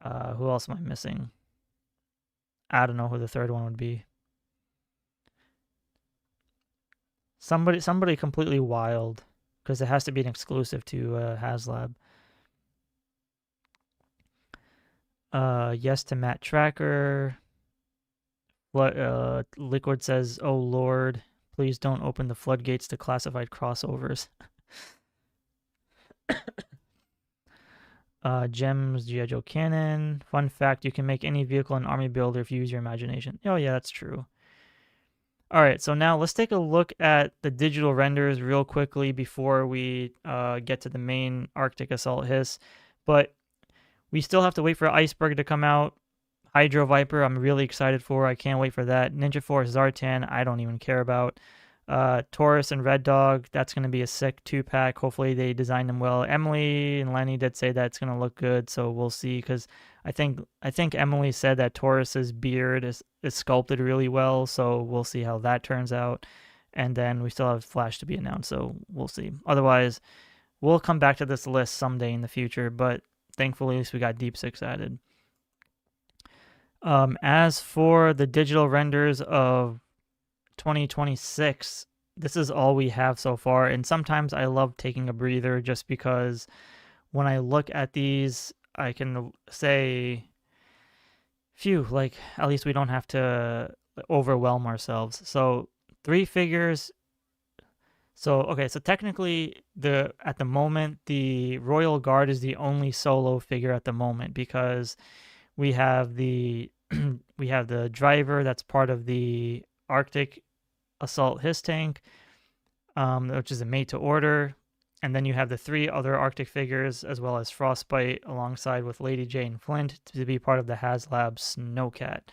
who else am I missing? I don't know who the third one would be. Somebody completely wild, because it has to be an exclusive to Haslab. Yes to Matt Tracker. Liquid says, oh Lord, please don't open the floodgates to classified crossovers. Gems, G.I. Joe Cannon. Fun fact, you can make any vehicle an army builder if you use your imagination. Oh yeah, that's true. Alright, so now let's take a look at the digital renders real quickly before we get to the main Arctic Assault Hiss. But we still have to wait for Iceberg to come out. Hydro Viper, I'm really excited for. I can't wait for that. Ninja Force Zartan, I don't even care about. Taurus and Reddog, that's going to be a sick 2-pack. Hopefully they design them well. Emily and Lenny did say that it's going to look good, so we'll see, because I think Emily said that Taurus's beard is sculpted really well, so we'll see how that turns out. And then we still have Flash to be announced, so we'll see. Otherwise, we'll come back to this list someday in the future, but thankfully at least we got Deep 6 added. As for the digital renders of 2026. This is all we have so far, and sometimes I love taking a breather just because when I look at these, I can say, phew, like at least we don't have to overwhelm ourselves. So 3 figures. So okay, so technically at the moment the Royal Guard is the only solo figure at the moment because we have the we have the driver that's part of the Arctic Assault HISSTANK, which is a made to order, and then you have the 3 other Arctic figures as well as Frostbite alongside with Lady Jaye and Flint to be part of the Haslab Snowcat.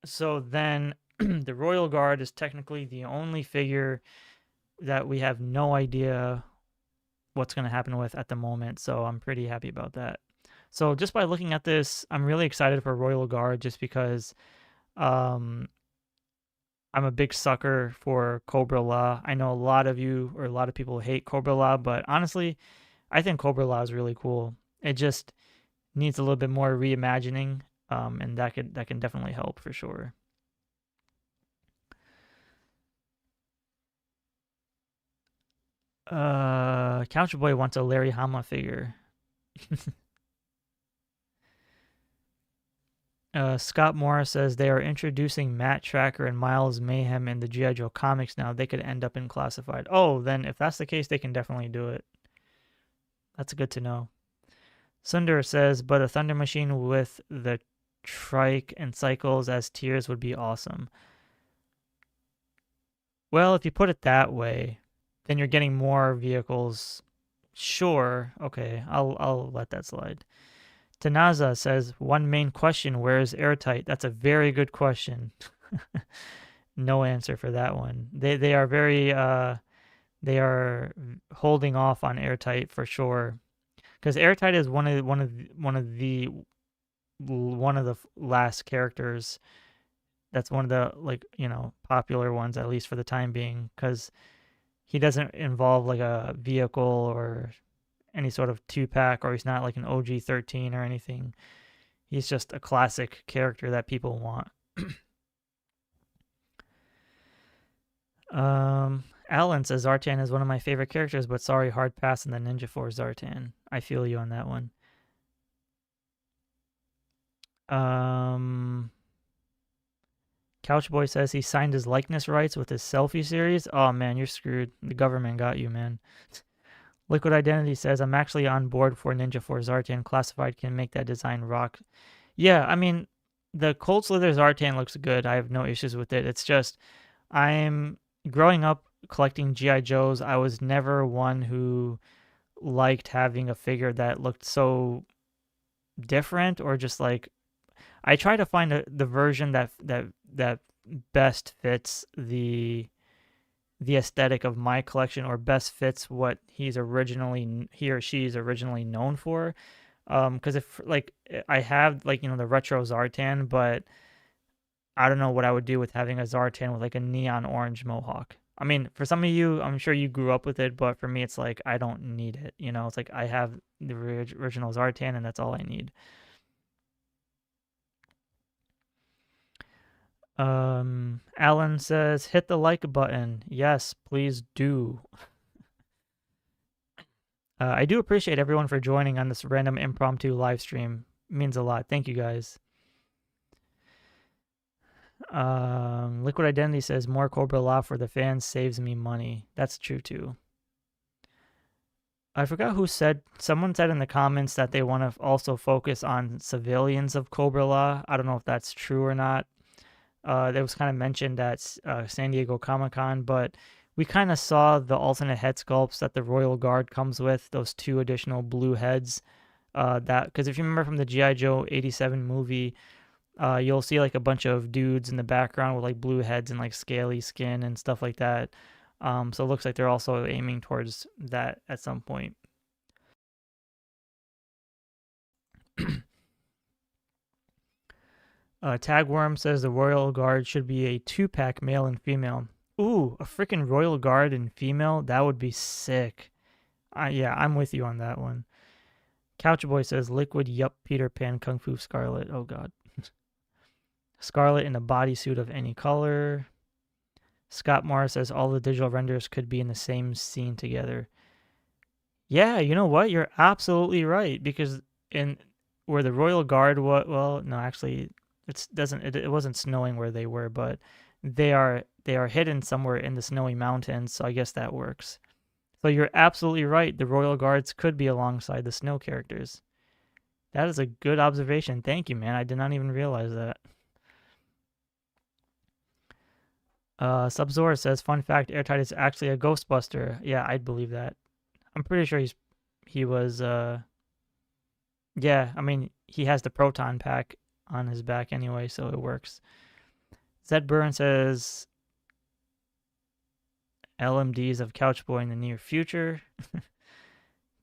So then the Royal Guard is technically the only figure that we have no idea what's going to happen with at the moment, so I'm pretty happy about that. So just by looking at this, I'm really excited for Royal Guard just because I'm a big sucker for Cobra La. I know a lot of you or a lot of people hate Cobra La, but honestly, I think Cobra La is really cool. It just needs a little bit more reimagining, and that can definitely help for sure. Couch Boy wants a Larry Hama figure. Scott Morris says they are introducing Matt Tracker and Miles Mayhem in the G.I. Joe comics now. They could end up in classified. Oh, then if that's the case, they can definitely do it. That's good to know. Sundar says, but a Thunder Machine with the trike and cycles as tiers would be awesome. Well, if you put it that way, then you're getting more vehicles. Sure. Okay, I'll let that slide. Tanaza says, one main question, where is Airtight? That's a very good question. No answer for that one. They are very they are holding off on Airtight for sure. Because Airtight is one of the last characters that's one of the, like, popular ones, at least for the time being, because he doesn't involve like a vehicle or any sort of 2-pack, or he's not like an OG-13 or anything. He's just a classic character that people want. Alan says Zartan is one of my favorite characters, but sorry, hard pass in the Ninja Force Zartan. I feel you on that one. Couchboy says he signed his likeness rights with his selfie series. Oh man, you're screwed. The government got you, man. Liquid Identity says, I'm actually on board for Ninja Force Zartan. Classified can make that design rock. Yeah, I mean, the Cold Slither Zartan looks good. I have no issues with it. It's just, I'm growing up collecting G.I. Joes. I was never one who liked having a figure that looked so different, or just like, I try to find the version that best fits the aesthetic of my collection, or best fits what he or she is originally known for. Because if like I have like the retro Zartan, but I don't know what I would do with having a Zartan with like a neon orange mohawk. I mean, for some of you, I'm sure you grew up with it, but for me, it's like I don't need it. It's like I have the original Zartan, and that's all I need. Alan says, hit the like button. Yes, please do. I do appreciate everyone for joining on this random impromptu live stream. It means a lot. Thank you guys. Liquid Identity says, more Cobra La for the fans saves me money. That's true too. I forgot who said, someone said in the comments that they want to also focus on civilians of Cobra La. I don't know if that's true or not. That was kind of mentioned at San Diego Comic-Con, but we kind of saw the alternate head sculpts that the Royal Guard comes with, those 2 additional blue heads. Because if you remember from the G.I. Joe 87 movie, you'll see like a bunch of dudes in the background with like blue heads and like scaly skin and stuff like that. So it looks like they're also aiming towards that at some point. Tagworm says the Royal Guard should be a 2-pack male and female. Ooh, a freaking Royal Guard and female? That would be sick. Yeah, I'm with you on that one. Couchboy says Liquid, yup, Peter Pan, Kung Fu Scarlet. Oh god. Scarlet in a bodysuit of any color. Scott Morris says all the digital renders could be in the same scene together. Yeah, you know what? You're absolutely right because in where the Royal Guard well, no, actually it wasn't snowing where they were, but they are hidden somewhere in the snowy mountains, so I guess that works. So you're absolutely right. The Royal Guards could be alongside the snow characters. That is a good observation. Thank you, man. I did not even realize that. Subzora says, fun fact, Airtight is actually a Ghostbuster. Yeah, I'd believe that. I'm pretty sure he was yeah, I mean he has the proton pack on his back anyway, so it works. Zed Burn says LMDs of Couchboy in the near future.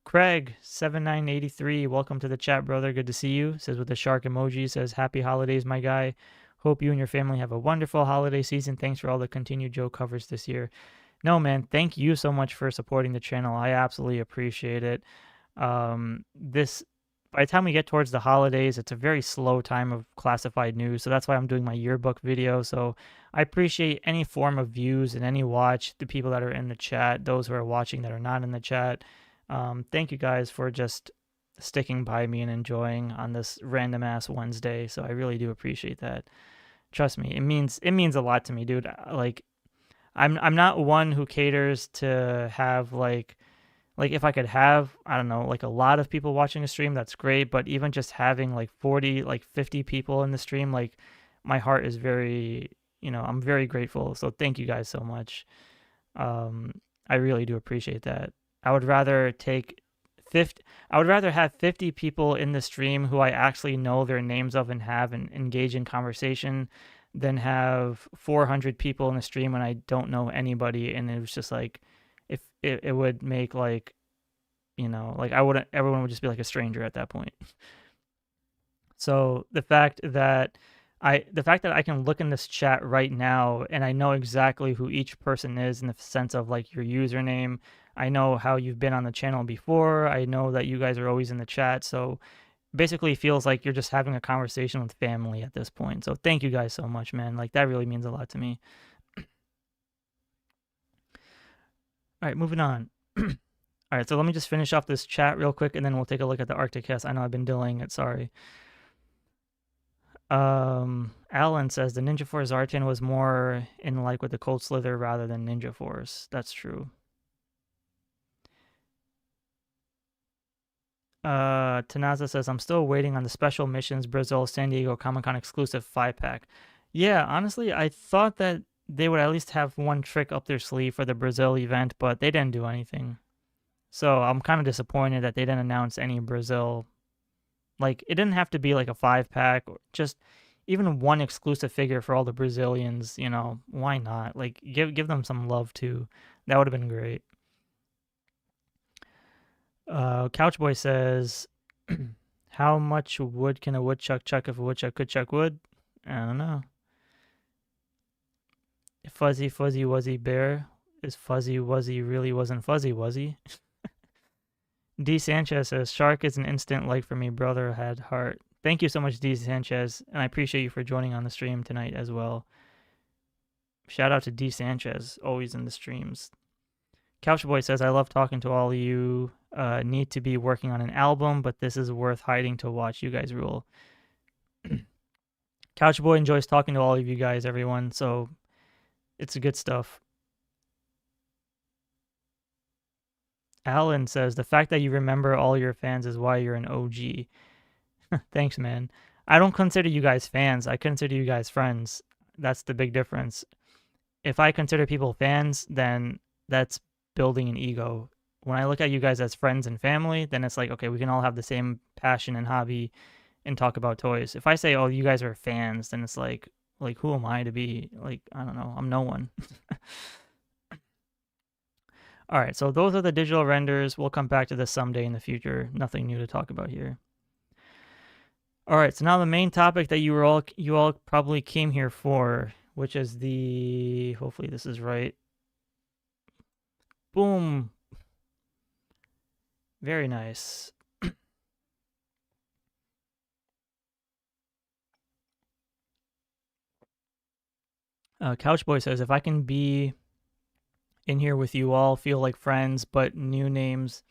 Craig 7983, welcome to the chat, brother. Good to see you. Says with the shark emoji, says happy holidays, my guy. Hope you and your family have a wonderful holiday season. Thanks for all the continued Joe covers this year. No, man, thank you so much for supporting the channel. I absolutely appreciate it. This by the time we get towards the holidays, it's a very slow time of classified news. So that's why I'm doing my yearbook video. So I appreciate any form of views and any watch, the people that are in the chat, those who are watching that are not in the chat. Thank you guys for just sticking by me and enjoying on this random ass Wednesday. So I really do appreciate that. Trust me, it means a lot to me, dude. Like I'm not one who caters to have like if I could have, I don't know, like a lot of people watching a stream, that's great, but even just having like 40, like 50 people in the stream, like my heart is very, I'm very grateful. So thank you guys so much. I really do appreciate that. I would rather have 50 people in the stream who I actually know their names of and have and engage in conversation than have 400 people in the stream and I don't know anybody. And it was just like, if it would make like, like everyone would just be like a stranger at that point. So the fact that I can look in this chat right now and I know exactly who each person is in the sense of like your username. I know how you've been on the channel before. I know that you guys are always in the chat. So basically it feels like you're just having a conversation with family at this point. So thank you guys so much, man. Like that really means a lot to me. All right, moving on. All right, so let me just finish off this chat real quick and then we'll take a look at the Arctic HISS. I know I've been delaying it, sorry. Alan says the Ninja Force Zartan was more in like with the Cold Slither rather than Ninja Force. That's true. Tanaza says I'm still waiting on the special missions Brazil San Diego Comic-Con exclusive 5-pack. Yeah, honestly, I thought that they would at least have one trick up their sleeve for the Brazil event, but they didn't do anything. So I'm kind of disappointed that they didn't announce any Brazil. Like, it didn't have to be like a 5-pack, or just even one exclusive figure for all the Brazilians, why not? Like, give them some love too. That would have been great. Couchboy says, how much wood can a woodchuck chuck if a woodchuck could chuck wood? I don't know. Fuzzy Fuzzy Wuzzy Bear is Fuzzy Wuzzy really wasn't fuzzy, was he? D. Sanchez says, Shark is an instant like for me, brother had heart. Thank you so much, D. Sanchez, and I appreciate you for joining on the stream tonight as well. Shout out to D. Sanchez, always in the streams. Couchboy says, I love talking to all of you. Need to be working on an album, but this is worth hiding to watch. You guys rule. Couchboy enjoys talking to all of you guys, everyone, so it's good stuff. Alan says, the fact that you remember all your fans is why you're an OG. Thanks, man. I don't consider you guys fans. I consider you guys friends. That's the big difference. If I consider people fans, then that's building an ego. When I look at you guys as friends and family, then it's like, okay, we can all have the same passion and hobby and talk about toys. If I say, oh, you guys are fans, then it's like who am I to be? Like, I don't know. I'm no one. All right, so those are the digital renders. We'll come back to this someday in the future. Nothing new to talk about here. All right, so now the main topic that you all probably came here for, which is the, hopefully this is right. Boom. Very nice. Couchboy says, if I can be in here with you all, feel like friends, but new names,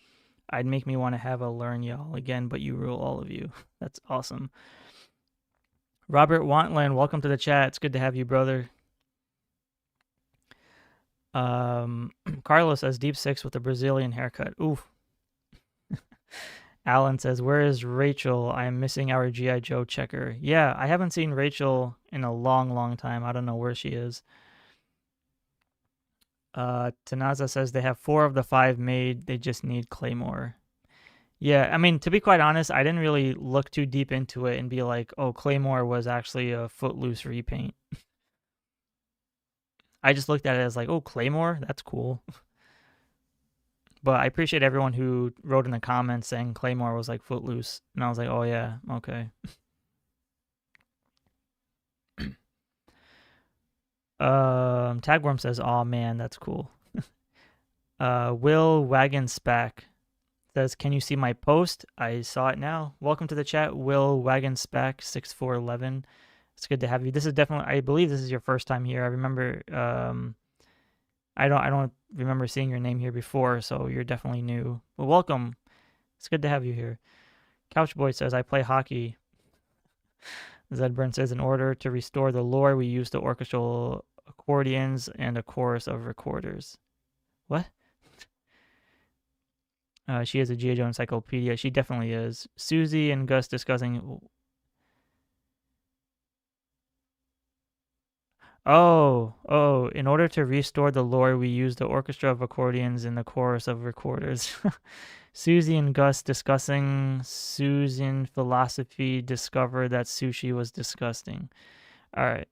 I'd make me want to have a learn y'all again, but you rule all of you. That's awesome. Robert Wantland, welcome to the chat. It's good to have you, brother. Carlos says, Deep Six with a Brazilian haircut. Oof. Alan says, where is Rachel? I am missing our G.I. Joe checker. Yeah, I haven't seen Rachel in a long, long time. I don't know where she is. Tanaza says they have 4 of the 5 made. They just need Claymore. Yeah, I mean, to be quite honest, I didn't really look too deep into it and be like, oh, Claymore was actually a Footloose repaint. I just looked at it as like, oh, Claymore? That's cool. But I appreciate everyone who wrote in the comments saying Claymore was like Footloose. And I was like, oh, yeah, okay. Tagworm says, oh, man, that's cool. Will Wagonspack says, can you see my post? I saw it now. Welcome to the chat, Will Wagonspack 6411. It's good to have you. This is definitely, I believe this is your first time here. I remember, I don't remember seeing your name here before, so you're definitely new. But welcome. It's good to have you here. Couchboy says, I play hockey. Zedburn says, in order to restore the lore, we use the orchestral accordions and a chorus of recorders. What? She is a G.I. Joe encyclopedia. She definitely is. Susie and Gus discussing. Oh, in order to restore the lore, we use the orchestra of accordions and the chorus of recorders. Susie and Gus discussing Susan philosophy discovered that sushi was disgusting. All right.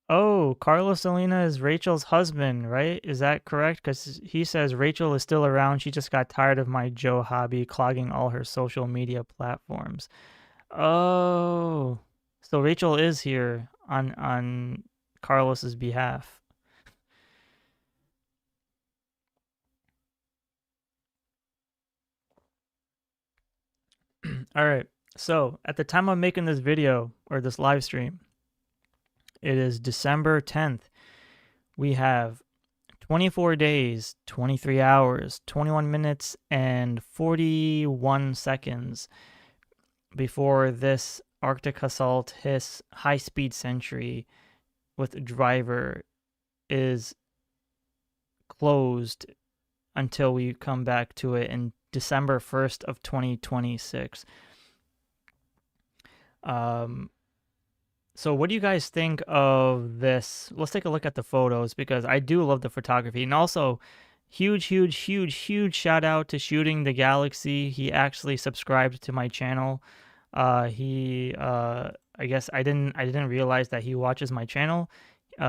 Oh, Carlos Salinas is Rachel's husband, right? Is that correct? Because he says Rachel is still around. She just got tired of my Joe hobby clogging all her social media platforms. Oh, so Rachel is here on Carlos's behalf. All right. So at the time of making this video or this live stream, it is December 10th. We have 24 days, 23 hours, 21 minutes, and 41 seconds before this Arctic Assault HISS high-speed sentry with driver is closed until we come back to it in December 1st of 2026. So what do you guys think of this? Let's take a look at the photos because I do love the photography. And also, huge shout out to Shooting the Galaxy. He actually subscribed to my channel. I guess I didn't realize that he watches my channel.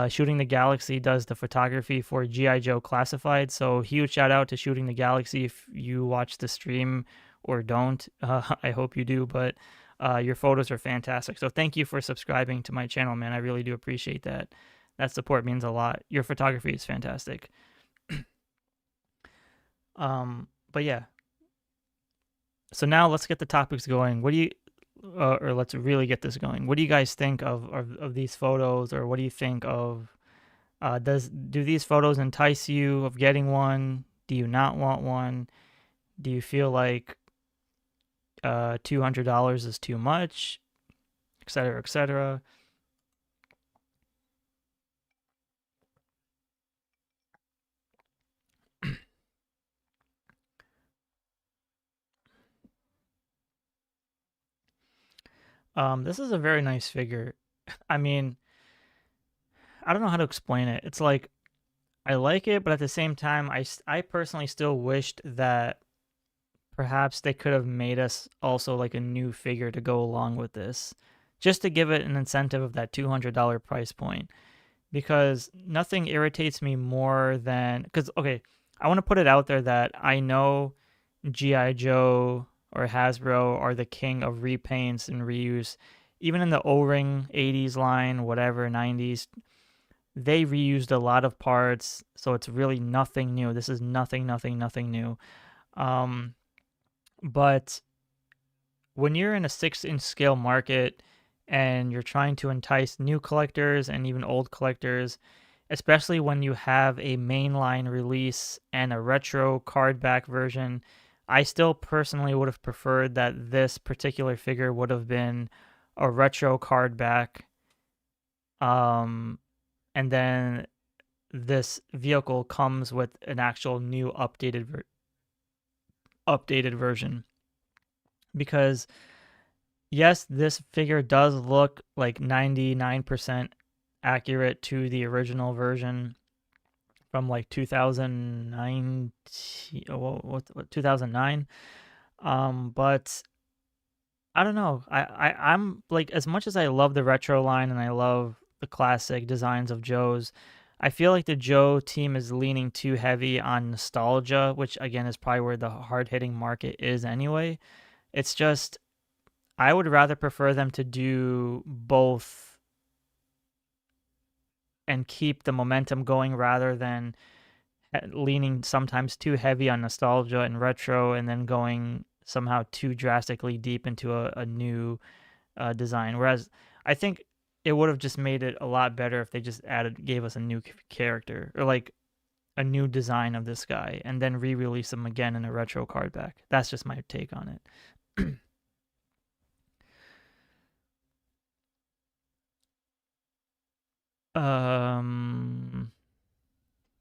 Shooting the Galaxy does the photography for G.I. Joe Classified. So huge shout out to Shooting the Galaxy if you watch the stream or don't. I hope you do, but your photos are fantastic. So thank you for subscribing to my channel, man. I really do appreciate that. That support means a lot. Your photography is fantastic. But yeah. So now let's get the topics going. What do you, or let's really get this going. What do you guys think of these photos, or what do you think of, do these photos entice you of getting one? Do you not want one? Do you feel like $200 is too much, etc., etc.? This is a very nice figure. I mean, I don't know how to explain it. It's like, I like it, but at the same time, I personally still wished that perhaps they could have made us also like a new figure to go along with this, just to give it an incentive of that $200 price point. Because nothing irritates me more than, because, okay, I want to put it out there that I know G.I. Joe or Hasbro are the king of repaints and reuse. Even in the O-ring 80s line, whatever, 90s, they reused a lot of parts, so it's really nothing new. This is nothing new. But when you're in a 6-inch scale market and you're trying to entice new collectors and even old collectors, especially when you have a mainline release and a retro card back version, I still personally would have preferred that this particular figure would have been a retro card back. And then this vehicle comes with an actual new updated version, because yes, this figure does look like 99% accurate to the original version from like 2009, 2009. But I don't know. I'm like, as much as I love the retro line and I love the classic designs of Joe's, I feel like the Joe team is leaning too heavy on nostalgia, which again is probably where the hard hitting market is anyway. It's just, I would rather prefer them to do both and keep the momentum going rather than leaning sometimes too heavy on nostalgia and retro and then going somehow too drastically deep into a new design. Whereas I think it would have just made it a lot better if they just gave us a new character, or like a new design of this guy, and then re-release him again in a retro card back. That's just my take on it.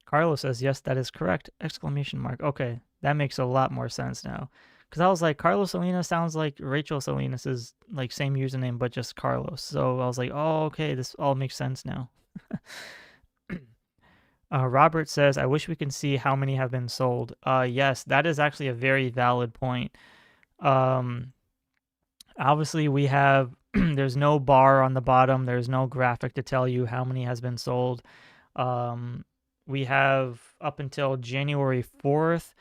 Carlos says, yes, that is correct! Exclamation mark. Okay, that makes a lot more sense now. Because I was like, Carlos Salinas sounds like Rachel Salinas' like same username, but just Carlos. So I was like, oh, okay, this all makes sense now. Robert says, I wish we can see how many have been sold. Yes, that is actually a very valid point. Obviously, we have, there's no bar on the bottom. There's no graphic to tell you how many has been sold. We have up until January 4th.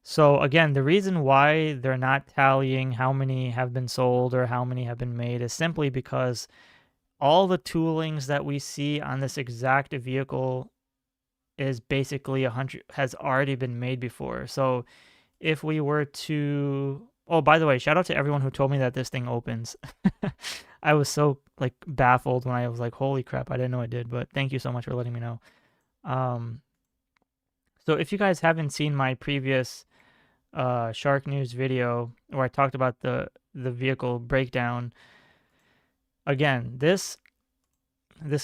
So again, the reason why they're not tallying how many have been sold or how many have been made is simply because all the toolings that we see on this exact vehicle is basically 100 has already been made before. So if we were to, oh, by the way, shout out to everyone who told me that this thing opens. I was so like baffled when I was like, holy crap, I didn't know it did, but thank you so much for letting me know. So if you guys haven't seen my previous SHARKNEWZ video where I talked about the vehicle breakdown, again, this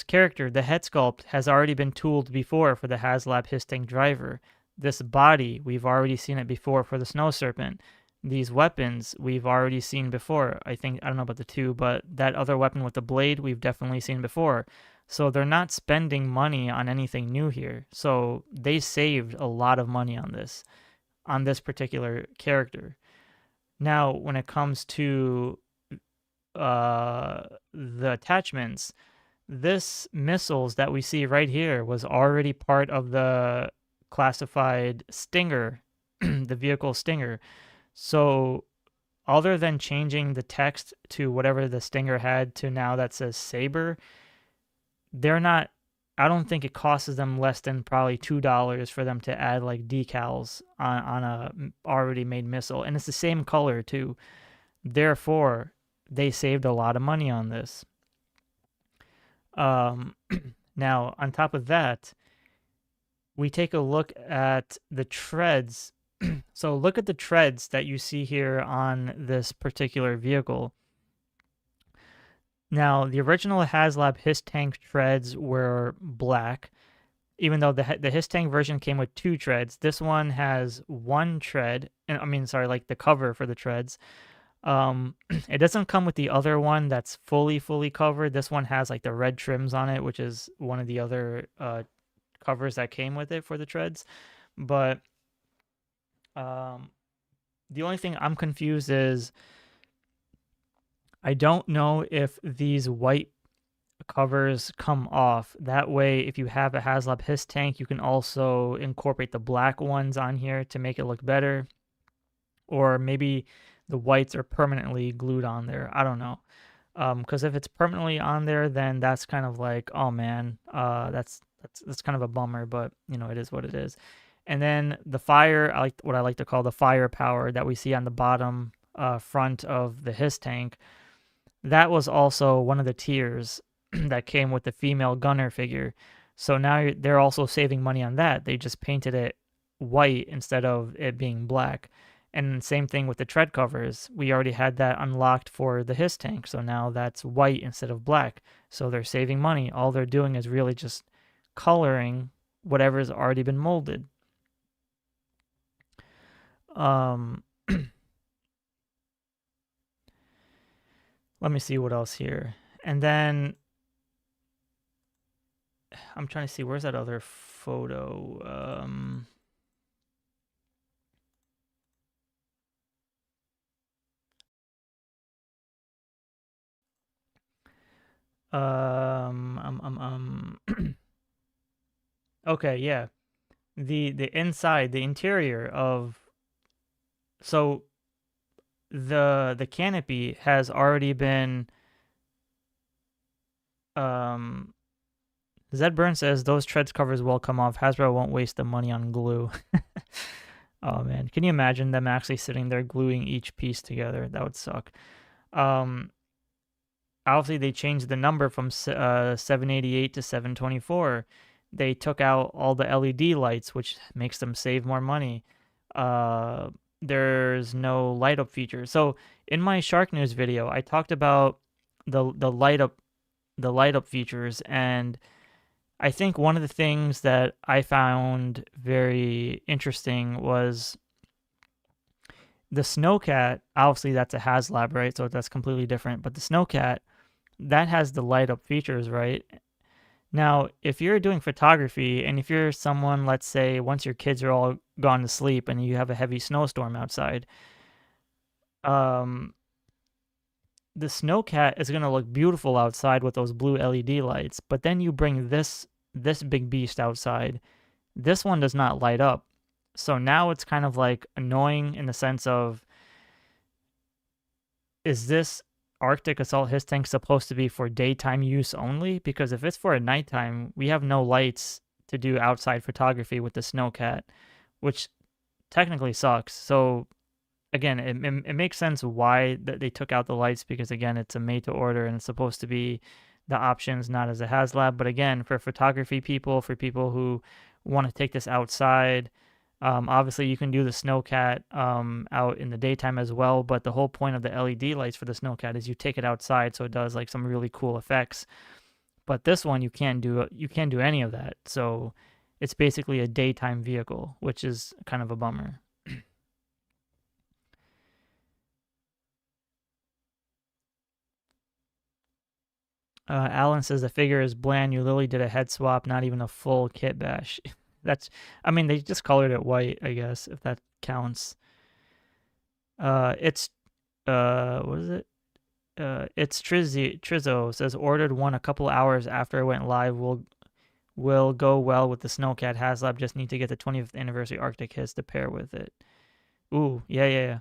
character, the head sculpt, has already been tooled before for the Haslab HISSTANK driver. This body, we've already seen it before for the Snow Serpent. These weapons, we've already seen before. I don't know about the two, but that other weapon with the blade, we've definitely seen before. So they're not spending money on anything new here. So they saved a lot of money on this particular character. Now, when it comes to the attachments, this missiles that we see right here was already part of the classified Stinger, the vehicle Stinger. So other than changing the text to whatever the Stinger had to now that says Saber, they're not, I don't think it costs them less than probably $2 for them to add like decals on a already made missile. And it's the same color too. Therefore, they saved a lot of money on this. Now, on top of that, we take a look at the treads. So look at the treads that you see here on this particular vehicle. Now, the original Haslab HISSTANK treads were black, even though the HISSTANK version came with 2 treads. This one has 1 tread, I mean, sorry, like the cover for the treads. It doesn't come with the other one that's fully covered. This one has like the red trims on it, which is one of the other covers that came with it for the treads. But the only thing I'm confused is I don't know if these white covers come off. That way, if you have a Haslab HISSTANK, you can also incorporate the black ones on here to make it look better. Or maybe the whites are permanently glued on there. I don't know. Because if it's permanently on there, then that's kind of like, oh man, that's kind of a bummer, but you know, it is what it is. And then the fire, what I like to call the firepower that we see on the bottom front of the HISS tank, that was also one of the tiers that came with the female gunner figure. So now they're also saving money on that. They just painted it white instead of it being black. And same thing with the tread covers. We already had that unlocked for the HISS tank, so now that's white instead of black. So they're saving money. All they're doing is really just coloring whatever's already been molded. Let me see what else here. And then I'm trying to see, where's that other photo? Okay, yeah. The inside, the interior of, so the canopy has already been Zedburn says those treads covers will come off. Hasbro won't waste the money on glue. Oh man, can you imagine them actually sitting there gluing each piece together? That would suck. Obviously they changed the number from 788 to 724. They took out all the LED lights, which makes them save more money. There's no light up feature. So in my SHARKNEWZ video, I talked about the light up features, and I think one of the things that I found very interesting was the Snowcat. Obviously that's a Haslab, right? So that's completely different. But the Snowcat, that has the light up features, right? Now, if you're doing photography and if you're someone, let's say, once your kids are all gone to sleep and you have a heavy snowstorm outside, the Snowcat is going to look beautiful outside with those blue LED lights. But then you bring this big beast outside. This one does not light up. So now it's kind of like annoying in the sense of, is this Arctic Assault HISS tank supposed to be for daytime use only? Because if it's for a nighttime, we have no lights to do outside photography with the Snowcat, which technically sucks. So again, it makes sense why they took out the lights, because again, it's a made to order and it's supposed to be the options, not as a Haslab. But again, for photography people, for people who want to take this outside, obviously you can do the Snowcat out in the daytime as well, but the whole point of the LED lights for the Snowcat is you take it outside, so it does like some really cool effects. But this one you can't do any of that. So it's basically a daytime vehicle, which is kind of a bummer. Alan says the figure is bland. You literally did a head swap, not even a full kit bash. That's, I mean, they just colored it white, I guess, if that counts. It's, what is it? It's Trizzo says ordered one a couple hours after it went live. Will go well with the Snowcat Haslab. Just need to get the 25th anniversary Arctic HISS to pair with it. Ooh, yeah.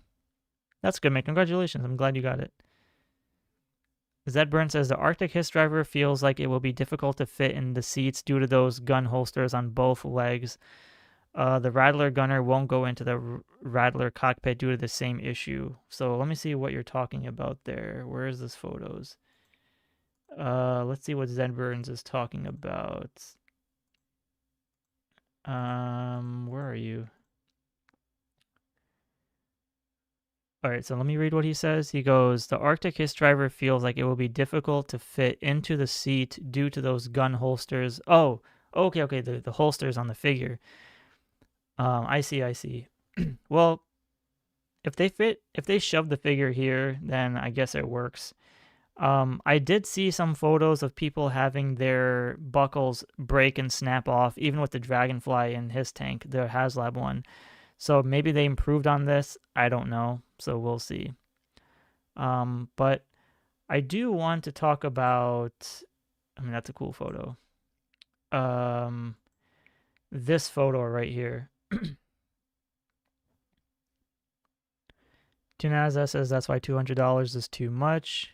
That's good, man. Congratulations. I'm glad you got it. Zedburn says the Arctic HISS driver feels like it will be difficult to fit in the seats due to those gun holsters on both legs. The Rattler gunner won't go into the Rattler cockpit due to the same issue. So let me see what you're talking about there. Where is this photos? Let's see what Zedburns is talking about. Where are you? All right, so let me read what he says. He goes, the Arctic HISS driver feels like it will be difficult to fit into the seat due to those gun holsters. Oh, okay, the holsters on the figure. I see. Well, if they shove the figure here, then I guess it works. I did see some photos of people having their buckles break and snap off, even with the Dragonfly in HISS tank, the Haslab one. So maybe they improved on this. I don't know. So we'll see. But I do want to talk about, I mean, that's a cool photo. This photo right here. Tunaza says that's why $200 is too much.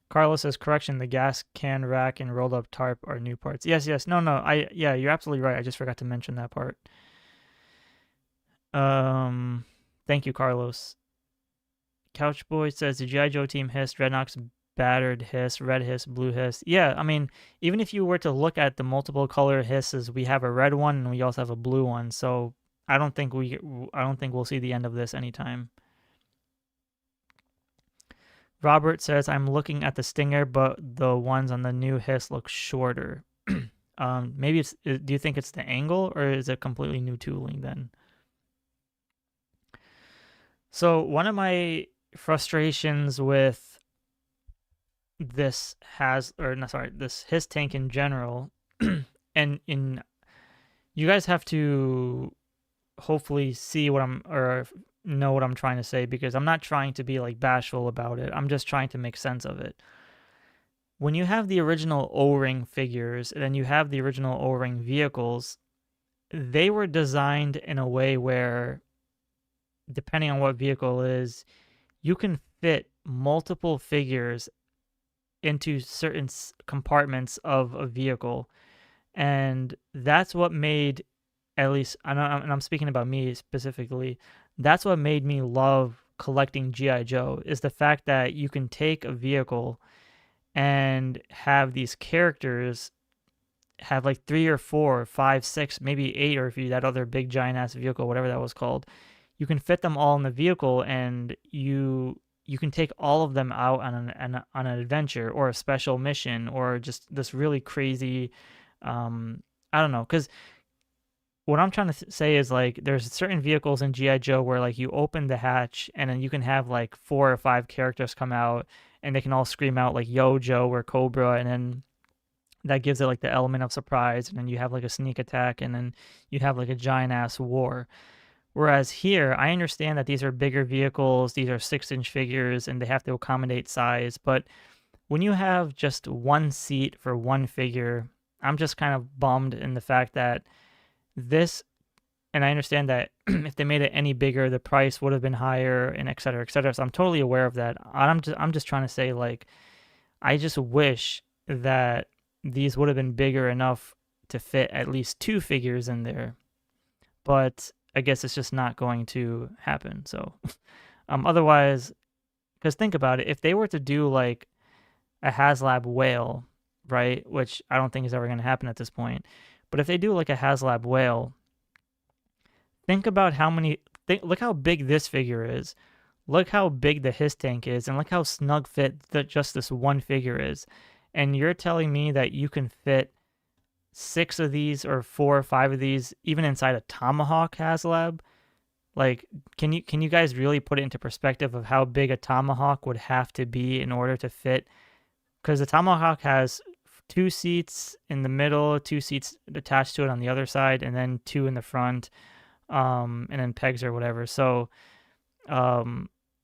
Carlos says, correction, the gas can rack and rolled up tarp are new parts. Yes. No. Yeah, you're absolutely right. I just forgot to mention that part. Thank you, Carlos. Couchboy says the GI Joe team hiss, Rednox battered hiss, red hiss, blue hiss. Yeah, I mean, even if you were to look at the multiple color hisses, we have a red one and we also have a blue one. So I don't think we'll see the end of this anytime. Robert says I'm looking at the Stinger, but the ones on the new hiss look shorter. Maybe it's. Do you think it's the angle, or is it completely new tooling then? So one of my frustrations with this this HISSTANK in general, and you guys have to hopefully see what or know what I'm trying to say, because I'm not trying to be like bashful about it. I'm just trying to make sense of it. When you have the original O-ring figures and then you have the original O-ring vehicles, they were designed in a way where, depending on what vehicle it is, you can fit multiple figures into certain compartments of a vehicle. And that's what made, at least, and I'm speaking about me specifically, that's what made me love collecting G.I. Joe, is the fact that you can take a vehicle and have these characters have like 3 or 4 or 5, 6, maybe 8, or if you that other big giant ass vehicle, whatever that was called, you can fit them all in the vehicle, and you can take all of them out on an adventure or a special mission or just this really crazy, I don't know, because what I'm trying to say is, like, there's certain vehicles in G.I. Joe where, like, you open the hatch and then you can have like 4 or 5 characters come out and they can all scream out like Yo Joe or Cobra, and then that gives it like the element of surprise, and then you have like a sneak attack, and then you have like a giant ass war. Whereas here, I understand that these are bigger vehicles, these are 6-inch figures, and they have to accommodate size, but when you have just one seat for one figure, I'm just kind of bummed in the fact that this, and I understand that if they made it any bigger, the price would have been higher, and et cetera, et cetera. So I'm totally aware of that. I'm just trying to say, like, I just wish that these would have been bigger enough to fit at least 2 figures in there. But I guess it's just not going to happen. So otherwise, because think about it, if they were to do like a Haslab whale, right, which I don't think is ever going to happen at this point, but if they do like a Haslab whale, think about look how big this figure is. Look how big the HISSTANK is, and look how snug fit just this one figure is. And you're telling me that you can fit 6 of these or 4 or 5 of these even inside a Tomahawk Haslab? Like, can you guys really put it into perspective of how big a Tomahawk would have to be in order to fit? Because the Tomahawk has 2 seats in the middle, 2 seats attached to it on the other side, and then 2 in the front, and then pegs or whatever. So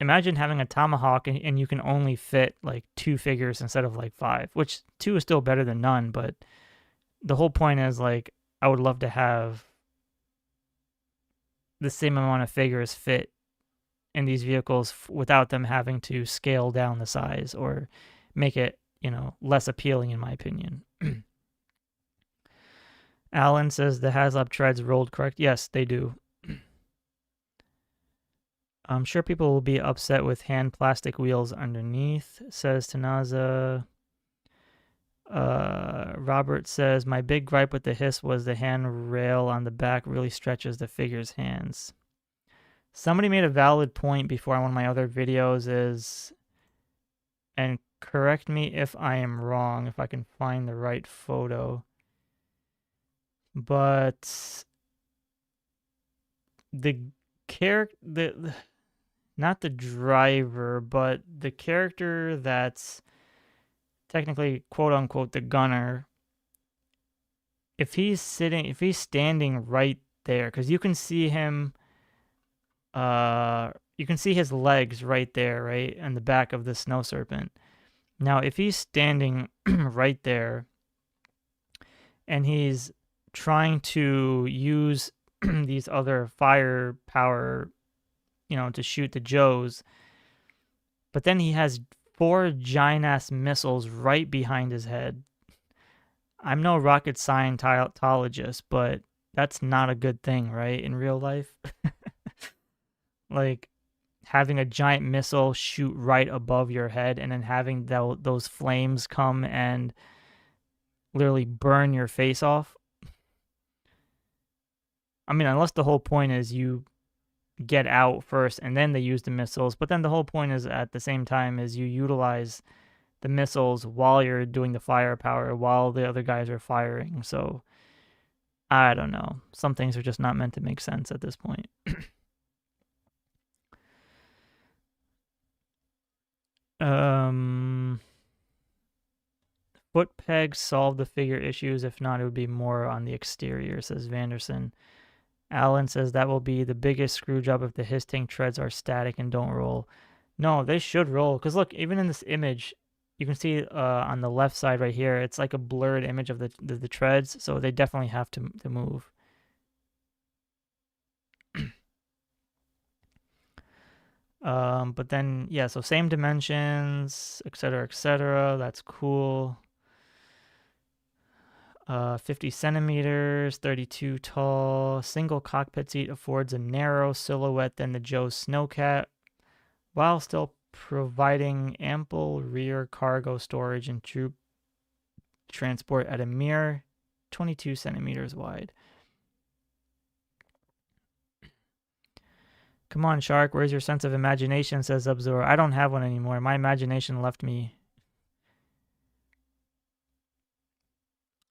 imagine having a Tomahawk and you can only fit like 2 figures instead of like 5, which 2 is still better than none, but the whole point is, like, I would love to have the same amount of figures fit in these vehicles without them having to scale down the size or make it, less appealing, in my opinion. Alan says the Haslab treads rolled correct. Yes, they do. I'm sure people will be upset with hand plastic wheels underneath, says Tanaza. Robert says, my big gripe with the hiss was the handrail on the back really stretches the figure's hands. Somebody made a valid point before on one of my other videos and correct me if I am wrong, if I can find the right photo, but the character, not the driver, but the character that's technically, quote unquote, the gunner, if he's standing right there, because you can see him, you can see his legs right there, right, in the back of the snow serpent. Now, if he's standing right there and he's trying to use these other firepower, to shoot the Joes, but then he has 4 giant-ass missiles right behind his head. I'm no rocket scientologist, but that's not a good thing, right, in real life? Like, having a giant missile shoot right above your head and then having those flames come and literally burn your face off. I mean, unless the whole point is you get out first and then they use the missiles, but then the whole point is at the same time is you utilize the missiles while you're doing the firepower while the other guys are firing. So I don't know. Some things are just not meant to make sense at this point. Foot pegs solve the figure issues. If not, it would be more on the exterior, says Vanderson. Alan says that will be the biggest screw job if the HISSTANK treads are static and don't roll. No, they should roll. Because look, even in this image, you can see on the left side right here, it's like a blurred image of the treads. So they definitely have to move. But then, yeah, so same dimensions, etc. That's cool. 50 centimeters, 32 tall. Single cockpit seat affords a narrow silhouette than the Joe Snowcat, while still providing ample rear cargo storage and troop transport at a mere 22 centimeters wide. Come on, Shark, where's your sense of imagination, says Abzor. I don't have one anymore. My imagination left me.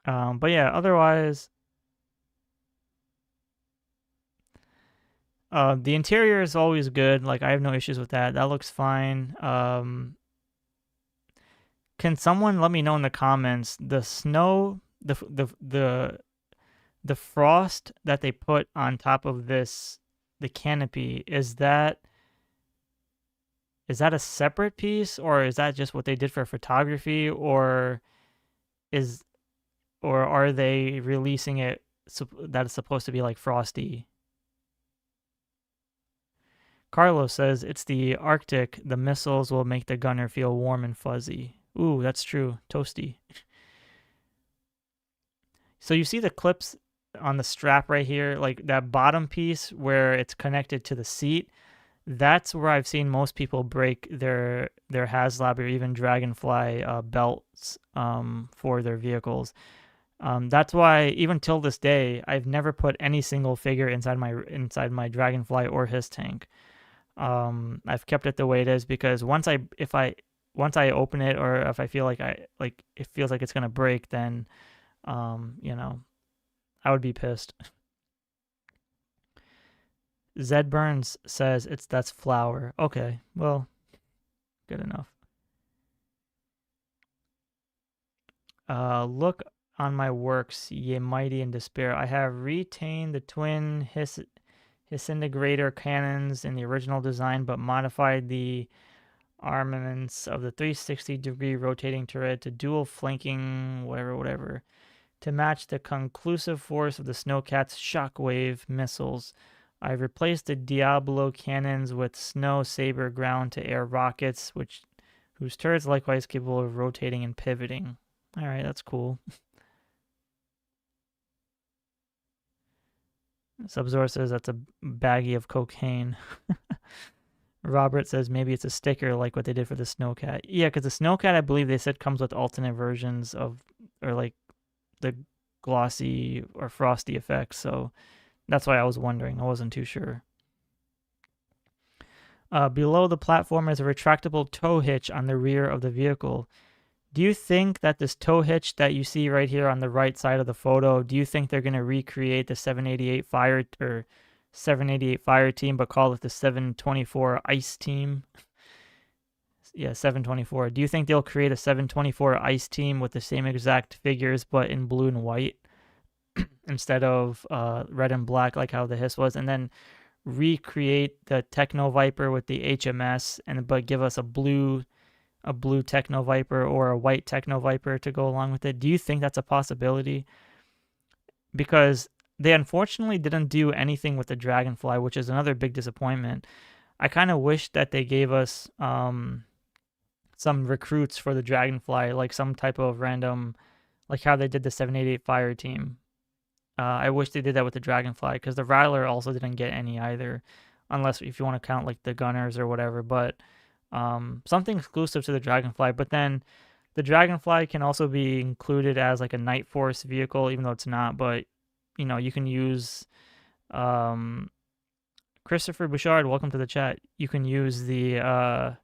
But yeah, otherwise, the interior is always good. Like, I have no issues with that. That looks fine. Can someone let me know in the comments the snow, the frost that they put on top of this, the canopy, is that a separate piece, or is that just what they did for photography, or are they releasing it that it's supposed to be like frosty? Carlos says it's the Arctic. The missiles will make the gunner feel warm and fuzzy. Ooh, that's true. Toasty. So you see the clips on the strap right here, like that bottom piece where it's connected to the seat. That's where I've seen most people break their Haslab or even Dragonfly belts for their vehicles. That's why even till this day, I've never put any single figure inside my Dragonfly or HISSTANK. I've kept it the way it is because once I open it, or if I feel like it feels like it's gonna break, then you know, I would be pissed. Zed Burns says that's flour. Okay, well, good enough. Look on my works, ye mighty in despair. I have retained the twin disintegrator cannons in the original design, but modified the armaments of the 360-degree rotating turret to dual flanking, whatever, to match the conclusive force of the Snowcat's shockwave missiles. I've replaced the Diablo cannons with Snow Saber ground-to-air rockets, whose turrets likewise capable of rotating and pivoting. All right, that's cool. Subzor says that's a baggie of cocaine. Robert says maybe it's a sticker like what they did for the Snowcat. Yeah, because the Snowcat, I believe they said, comes with alternate versions of, or like the glossy or frosty effects. So that's why I was wondering. I wasn't too sure. Below the platform is a retractable tow hitch on the rear of the vehicle. Do you think that this tow hitch that you see right here on the right side of the photo, do you think they're going to recreate the 788 fire team, but call it the 724 ice team? Yeah, 724. Do you think they'll create a 724 ice team with the same exact figures, but in blue and white instead of red and black like how the HISS was, and then recreate the Techno Viper with the HMS, but give us a blue Techno Viper or a white Techno Viper to go along with it? Do you think that's a possibility? Because they unfortunately didn't do anything with the Dragonfly, which is another big disappointment. I kind of wish that they gave us some recruits for the Dragonfly, like some type of random, like how they did the 788 fire team. I wish they did that with the Dragonfly, because the Rattler also didn't get any either. unless if you want to count like the gunners or whatever, but something exclusive to the Dragonfly. But then the Dragonfly can also be included as like a Night Force vehicle, even though it's not. But you know, you can use Christopher Bouchard. Welcome to the chat. You can use the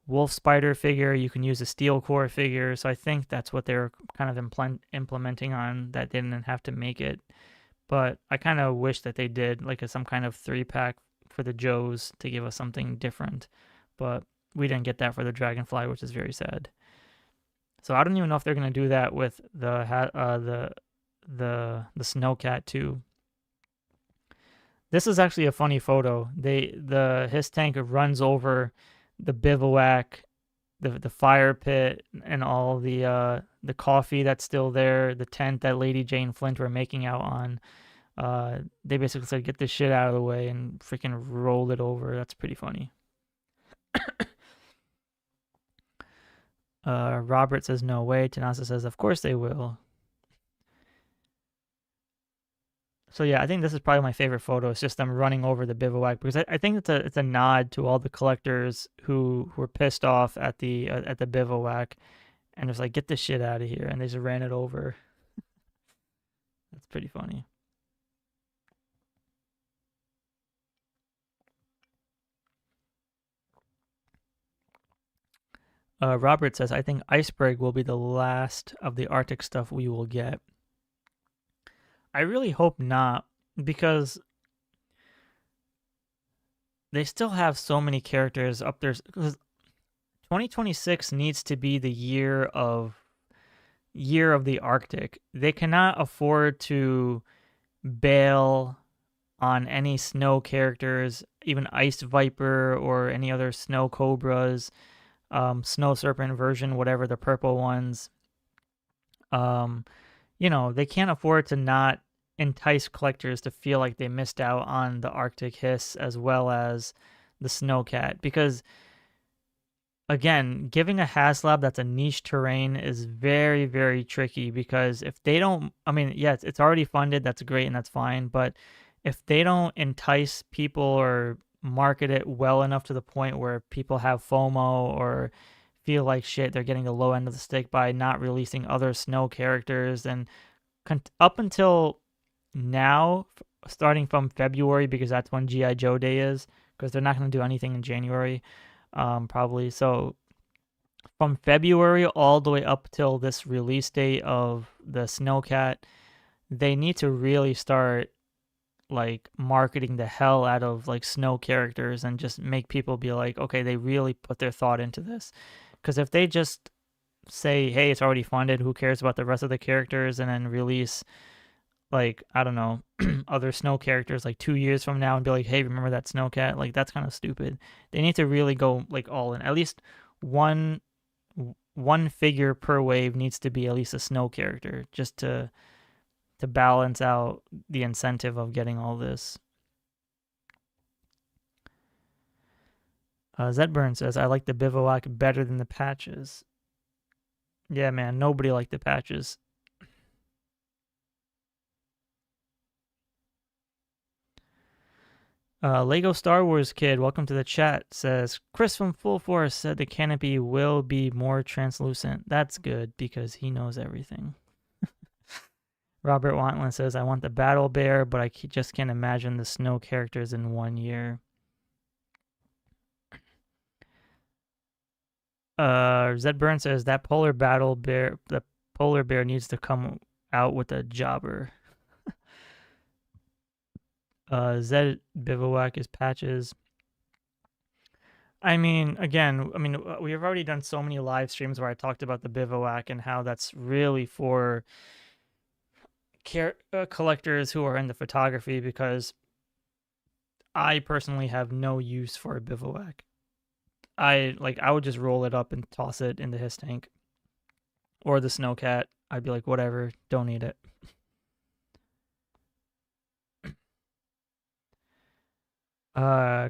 Wolf Spider figure. You can use a Steel Core figure. So I think that's what they're kind of implementing on that they didn't have to make it. But I kind of wish that they did like some kind of 3-pack for the Joes to give us something different. But we didn't get that for the Dragonfly, which is very sad. So I don't even know if they're gonna do that with the Snowcat too. This is actually a funny photo. The HISSTANK runs over the bivouac, the fire pit, and all the coffee that's still there, the tent that Lady Jaye and Flint were making out on. They basically said, "Get this shit out of the way," and freaking rolled it over. That's pretty funny. Robert says, "No way." Tanasa says, "Of course they will." So yeah, I think this is probably my favorite photo. It's just them running over the bivouac, because I think it's a nod to all the collectors who were pissed off at the bivouac, and just like, get this shit out of here, and they just ran it over. That's pretty funny. Robert says, "I think Iceberg will be the last of the Arctic stuff we will get." I really hope not, because they still have so many characters up there. 2026 needs to be the year of the Arctic. They cannot afford to bail on any snow characters, even Ice Viper or any other snow cobras, Snow Serpent version, whatever, the purple ones. You know, they can't afford to not entice collectors to feel like they missed out on the Arctic Hiss as well as the Snowcat, because again, giving a Haslab that's a niche terrain is very, very tricky, because if they don't, I mean, yes, it's already funded, that's great and that's fine, but if they don't entice people or market it well enough to the point where people have FOMO or feel like shit, they're getting the low end of the stick by not releasing other snow characters, and up until now, starting from February, because that's when GI Joe Day is, because they're not going to do anything in January, probably. So from February all the way up till this release date of the Snowcat, they need to really start like marketing the hell out of like snow characters and just make people be like, okay, they really put their thought into this. Because if they just say, hey, it's already funded, who cares about the rest of the characters, and then release like, I don't know, other snow characters like 2 years from now and be like, hey, remember that Snowcat? Like, that's kind of stupid. They need to really go like all in. At least one figure per wave needs to be at least a snow character, just to balance out the incentive of getting all this. Zedburn says, "I like the Bivouac better than the patches." Yeah, man, nobody liked the patches. Lego Star Wars Kid, welcome to the chat, says, "Chris from Full Force said the canopy will be more translucent." That's good, because he knows everything. Robert Wantlin says, "I want the Battle Bear, but I just can't imagine the snow characters in 1 year." Zed Burn says, "That the polar bear needs to come out with a jobber." Zed Bivouac is patches. I mean, again, we have already done so many live streams where I talked about the Bivouac and how that's really for collectors who are into photography, because I personally have no use for a Bivouac. I would just roll it up and toss it in the HISSTANK or the Snowcat. I'd be like, whatever, don't need it.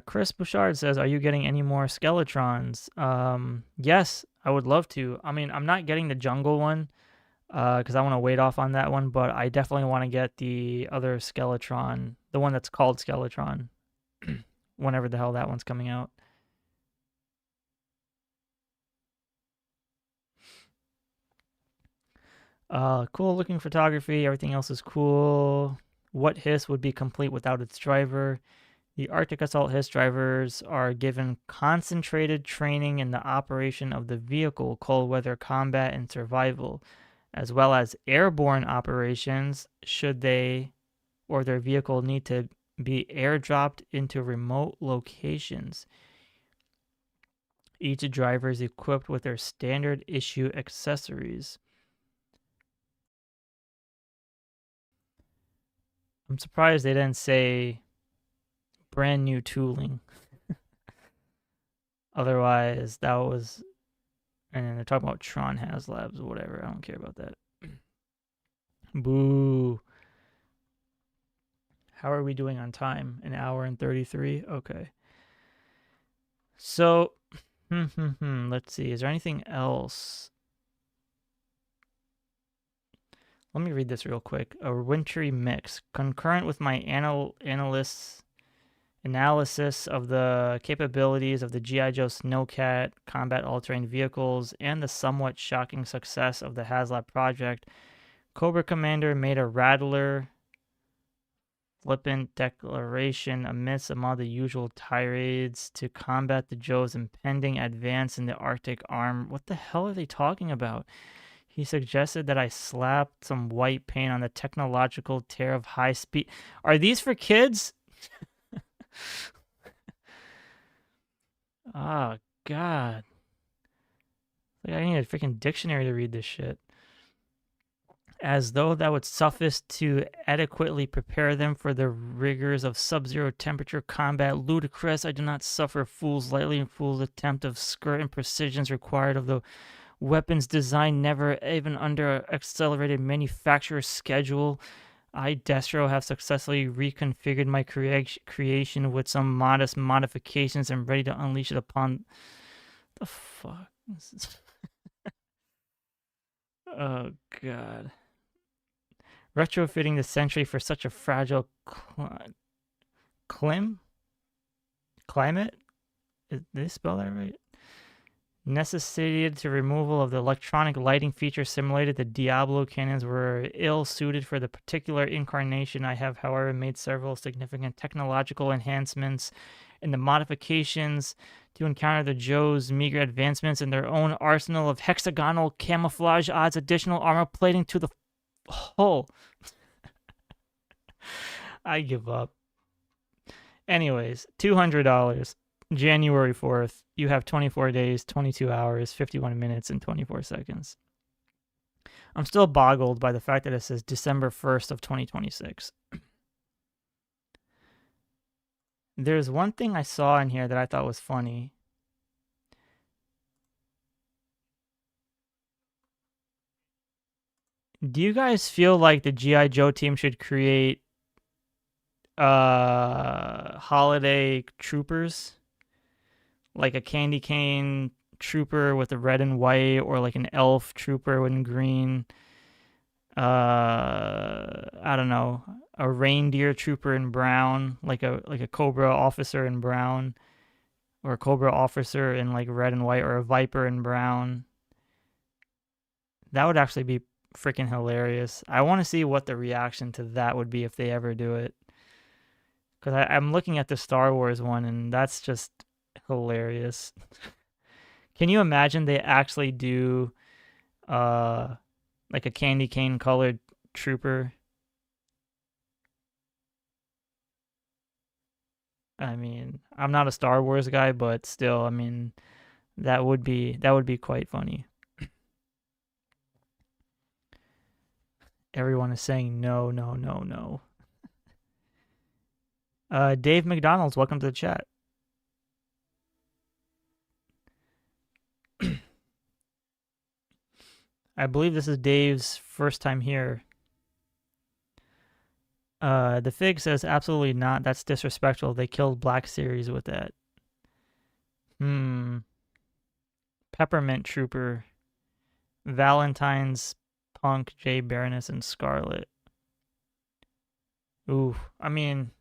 Chris Bouchard says, "Are you getting any more Skeletrons?" Yes, I would love to. I mean, I'm not getting the jungle one, because I want to wait off on that one, but I definitely want to get the other Skeletron, the one that's called Skeletron, whenever the hell that one's coming out. Cool looking photography. Everything else is cool. What HISS would be complete without its driver? The Arctic Assault HISS drivers are given concentrated training in the operation of the vehicle, cold weather combat, and survival, as well as airborne operations should they or their vehicle need to be airdropped into remote locations. Each driver is equipped with their standard issue accessories. I'm surprised they didn't say brand new tooling. Otherwise, that was... And then they're talking about Tron Haslabs or whatever. I don't care about that. Boo. How are we doing on time? An hour and 33? Okay. So, let's see. Is there anything else? Let me read this real quick. A wintry mix. Concurrent with my analysis of the capabilities of the GIJOE Snowcat combat all-terrain vehicles and the somewhat shocking success of the Haslab project, Cobra Commander made a rattler flippant declaration amidst among the usual tirades to combat the Joe's impending advance in the Arctic arm. What the hell are they talking about? He suggested that I slap some white paint on the technological tear of high speed. Are these for kids? Oh, God. Like, I need a freaking dictionary to read this shit. As though that would suffice to adequately prepare them for the rigors of sub-zero temperature combat. Ludicrous. I do not suffer fools lightly, and fools' attempt of skirt and precisions required of the weapons design, never even under accelerated manufacturer schedule. I, Destro, have successfully reconfigured my creation with some modest modifications and ready to unleash it upon... The fuck? Oh, God. Retrofitting the Sentry for such a fragile climate? Did they spell that right? Necessitated to removal of the electronic lighting feature simulated. The Diablo cannons were ill-suited for the particular incarnation. I have, however, made several significant technological enhancements in the modifications to encounter the Joe's meager advancements in their own arsenal of hexagonal camouflage odds, additional armor plating to the hull. I give up. Anyways, $200. January 4th, you have 24 days, 22 hours, 51 minutes, and 24 seconds. I'm still boggled by the fact that it says December 1st of 2026. There's one thing I saw in here that I thought was funny. Do you guys feel like the G.I. Joe team should create holiday troopers? Like a candy cane trooper with a red and white, or like an elf trooper in green. I don't know, a reindeer trooper in brown, like a Cobra officer in brown, or a Cobra officer in like red and white, or a Viper in brown. That would actually be freaking hilarious. I want to see what the reaction to that would be if they ever do it. Because I'm looking at the Star Wars one, and that's just hilarious. Can you imagine they actually do like a candy cane colored trooper? I mean, I'm not a Star Wars guy, but still, I mean, that would be quite funny. Everyone is saying no, no, no, no. Dave McDonald's, welcome to the chat. I believe this is Dave's first time here. The Fig says, absolutely not. That's disrespectful. They killed Black Series with that. Peppermint Trooper. Valentine's Punk, Jay Baroness, and Scarlet. Ooh, I mean...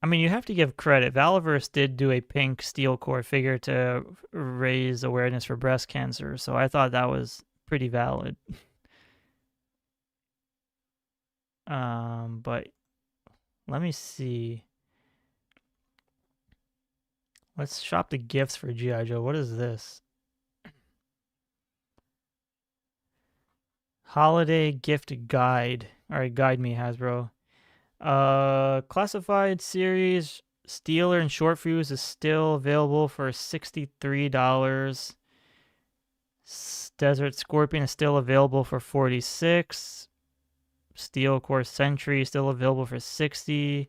I mean, you have to give credit. Valiverse did do a pink steel core figure to raise awareness for breast cancer, so I thought that was pretty valid. But let me see. Let's shop the gifts for G.I. Joe. What is this? Holiday gift guide. All right, guide me, Hasbro. Classified series Steeler and Short Fuse is still available for $63. Desert Scorpion is still available for $46. Steel Core Sentry is still available for $60.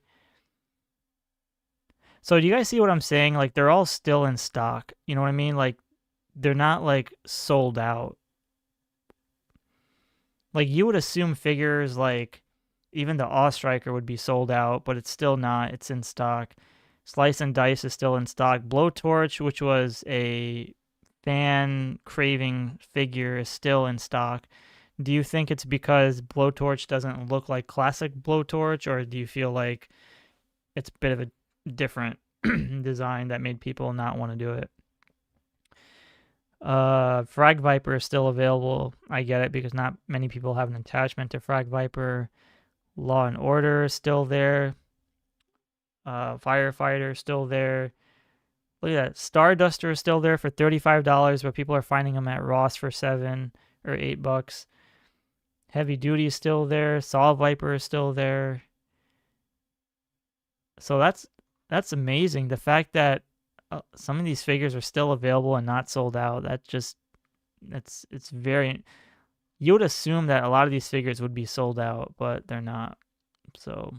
So do you guys see what I'm saying? Like, they're all still in stock. You know what I mean? Like, they're not like sold out. Like, you would assume figures like even the Awe Striker would be sold out, but it's still not. It's in stock. Slice and Dice is still in stock. Blowtorch, which was a fan craving figure, is still in stock. Do you think it's because Blowtorch doesn't look like classic Blowtorch, or do you feel like it's a bit of a different design that made people not want to do it? Frag Viper is still available. I get it because not many people have an attachment to Frag Viper. Law and Order is still there. Firefighter is still there. Look at that. Starduster is still there for $35, but people are finding them at Ross for $7 or $8. Heavy Duty is still there. Saw Viper is still there. So that's amazing. The fact that some of these figures are still available and not sold out, it's very. You would assume that a lot of these figures would be sold out, but they're not. So,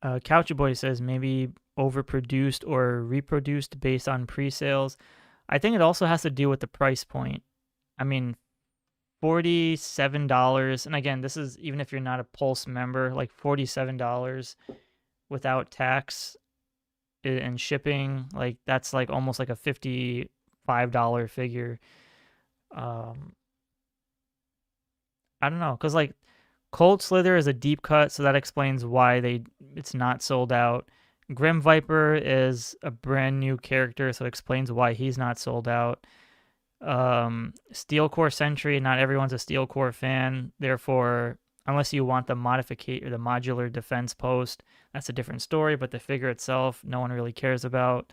Couchy Boy says maybe overproduced or reproduced based on pre-sales. I think it also has to do with the price point. I mean, $47, and again, this is even if you're not a Pulse member, like $47 without tax and shipping, like that's like almost like a $55 figure. I don't know, because like Cold Slither is a deep cut, so that explains why it's not sold out. Grim Viper is a brand new character, so it explains why he's not sold out. Steel Core Sentry, not everyone's a Steel Core fan, therefore, unless you want the modification or the modular defense post, that's a different story, but the figure itself, no one really cares about.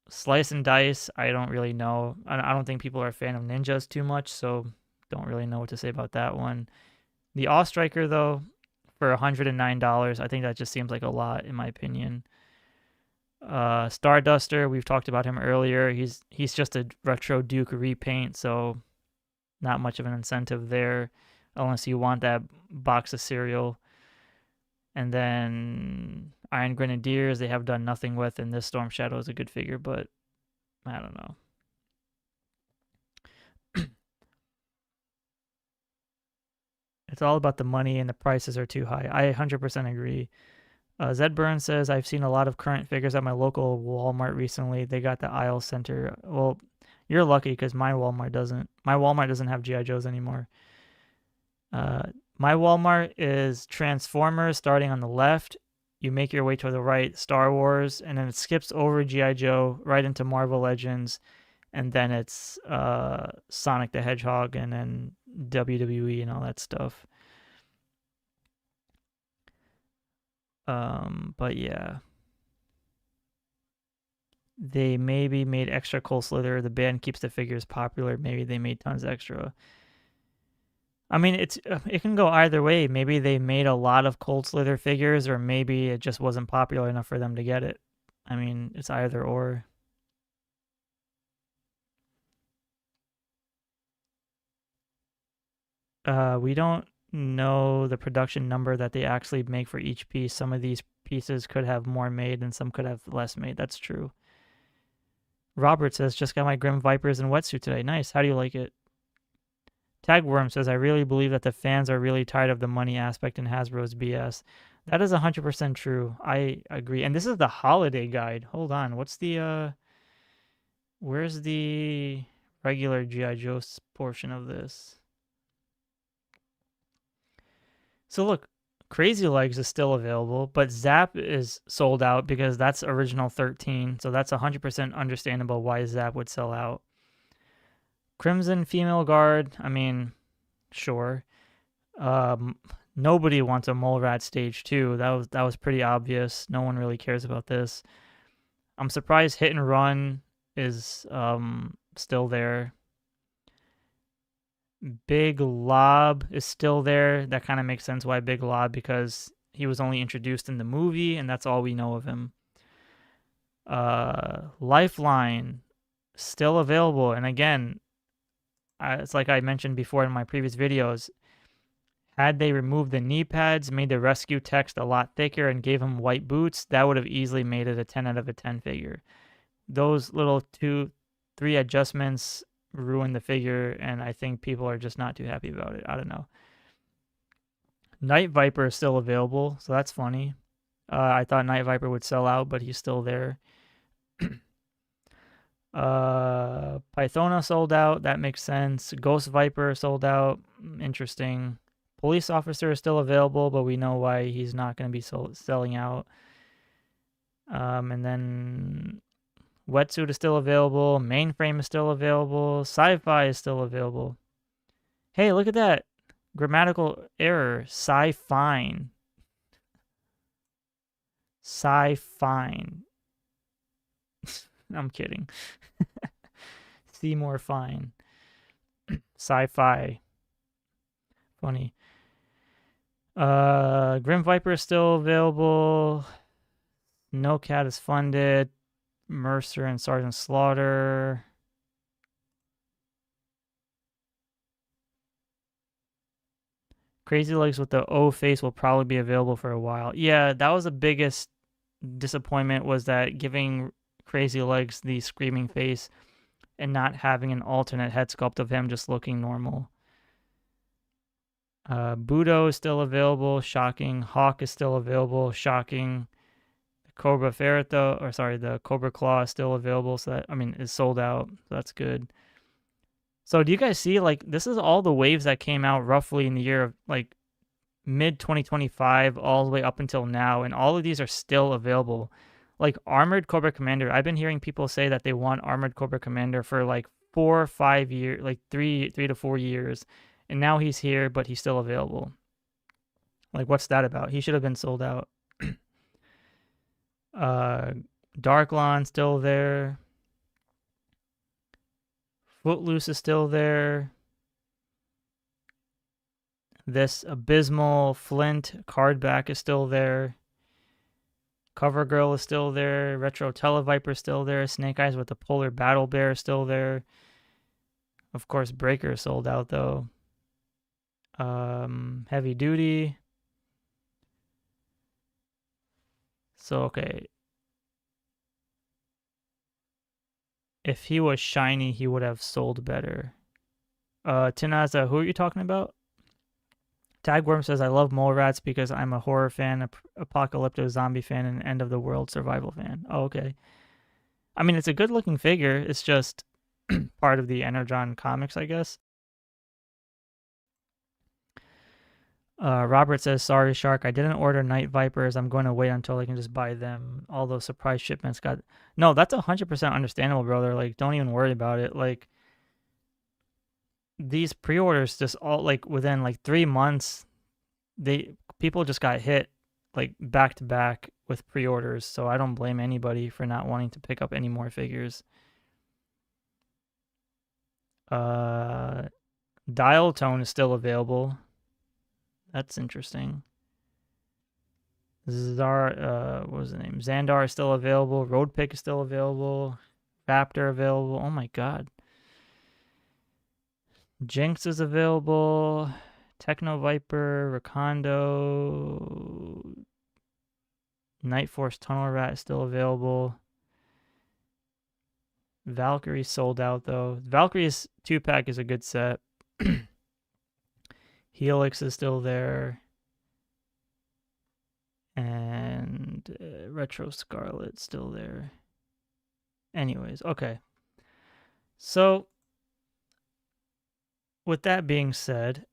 Slice and Dice, I don't really know. I don't think people are a fan of ninjas too much, so don't really know what to say about that one. The Awe Striker, though, for $109, I think that just seems like a lot, in my opinion. Starduster, we've talked about him earlier. He's just a Retro Duke repaint, so not much of an incentive there, unless you want that box of cereal. And then Iron Grenadiers, they have done nothing with, and this Storm Shadow is a good figure, but I don't know. It's all about the money, and the prices are too high. I 100% agree. Zed Burns says, I've seen a lot of current figures at my local Walmart recently. They got the aisle center. Well, you're lucky because my Walmart doesn't. My Walmart doesn't have G.I. Joes anymore. My Walmart is Transformers starting on the left. You make your way to the right, Star Wars, and then it skips over G.I. Joe right into Marvel Legends, and then it's Sonic the Hedgehog, and then WWE and all that stuff. But yeah. They maybe made extra Cold Slither. The band keeps the figures popular. Maybe they made tons extra. I mean, it can go either way. Maybe they made a lot of Cold Slither figures, or maybe it just wasn't popular enough for them to get it. I mean, it's either or. We don't know the production number that they actually make for each piece. Some of these pieces could have more made and some could have less made. That's true. Robert says, just got my Grim Vipers and wetsuit today. Nice. How do you like it? Tagworm says, I really believe that the fans are really tired of the money aspect in Hasbro's BS. That is 100% true. I agree. And this is the holiday guide. Hold on. What's the, where's the regular G.I. Joe portion of this? So look, Crazy Legs is still available, but Zap is sold out because that's original 13. So that's 100% understandable why Zap would sell out. Crimson Female Guard, I mean, sure. Nobody wants a Mole Rat Stage 2. That was pretty obvious. No one really cares about this. I'm surprised Hit and Run is still there. Big Lob is still there. That kind of makes sense why Big Lob, because he was only introduced in the movie and that's all we know of him. Lifeline still available, and again, it's like I mentioned before in my previous videos. Had they removed the knee pads, made the rescue text a lot thicker, and gave him white boots, that would have easily made it a 10 out of a 10 figure. Those little 2-3 adjustments ruin the figure, and I think people are just not too happy about it. I don't know. Night Viper is still available, so that's funny. I thought Night Viper would sell out, but he's still there. Pythona sold out. That makes sense. Ghost Viper sold out. Interesting. Police Officer is still available, but we know why he's not going to be selling out. And then Wetsuit is still available. Mainframe is still available. Sci-Fi is still available. Hey, look at that. Grammatical error. Sci-Fine. Sci-Fine. I'm kidding. Seymour Fine. Sci-Fi. Funny. Grim Viper is still available. Snowcat is funded. Mercer and Sergeant Slaughter. Crazy Legs with the O face will probably be available for a while. Yeah, that was the biggest disappointment, was that giving Crazy Legs the screaming face and not having an alternate head sculpt of him just looking normal. Budo is still available. Shocking. Hawk is still available. Shocking. Cobra Ferret, though, or sorry, the Cobra Claw is still available. So that, I mean, is sold out. So that's good. So do you guys see, like, this is all the waves that came out roughly in the year of, like, mid 2025 all the way up until now, and all of these are still available. Like Armored Cobra Commander, I've been hearing people say that they want Armored Cobra Commander for like 4 or 5 years, like 3 to 4 years, and now he's here, but he's still available. Like, what's that about? He should have been sold out. Darklon still there. Footloose is still there. This abysmal Flint card back is still there. CoverGirl is still there. Retro Televiper is still there. Snake Eyes with the Polar Battle Bear is still there. Of course, Breaker is sold out, though. Heavy Duty. So, okay. If he was shiny, he would have sold better. Tinaza, who are you talking about? Tagworm says, I love mole rats because I'm a horror fan, apocalyptic zombie fan, and end of the world survival fan. Oh, okay. I mean, it's a good looking figure. It's just part of the Energon comics, I guess. Robert says, sorry, Shark, I didn't order Night Vipers. I'm going to wait until I can just buy them. All those surprise shipments got... No, that's 100% understandable, brother. Like, don't even worry about it. Like, these pre-orders just all, like, within, like, 3 months, people just got hit, like, back-to-back with pre-orders. So I don't blame anybody for not wanting to pick up any more figures. Dial Tone is still available. That's interesting. What was the name? Xandar is still available. Roadpick is still available. Raptor available. Oh my god. Jinx is available. Techno Viper, Recondo. Night Force Tunnel Rat is still available. Valkyrie sold out, though. Valkyrie's 2-pack is a good set. Helix is still there. And Retro Scarlet still there. Anyways, okay. So, with that being said,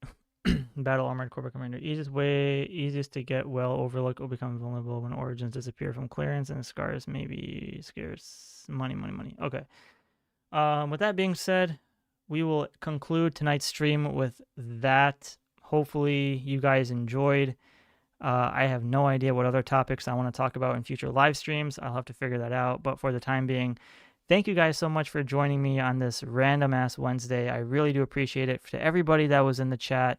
Battle Armored Corporate Commander. Easiest to get well. Overlook will become vulnerable when origins disappear from clearance, and scars maybe scarce. Money. Okay. With that being said, we will conclude tonight's stream with that. Hopefully you guys enjoyed. I have no idea what other topics I want to talk about in future live streams. I'll have to figure that out. But for the time being, thank you guys so much for joining me on this random ass Wednesday. I really do appreciate it. To everybody that was in the chat,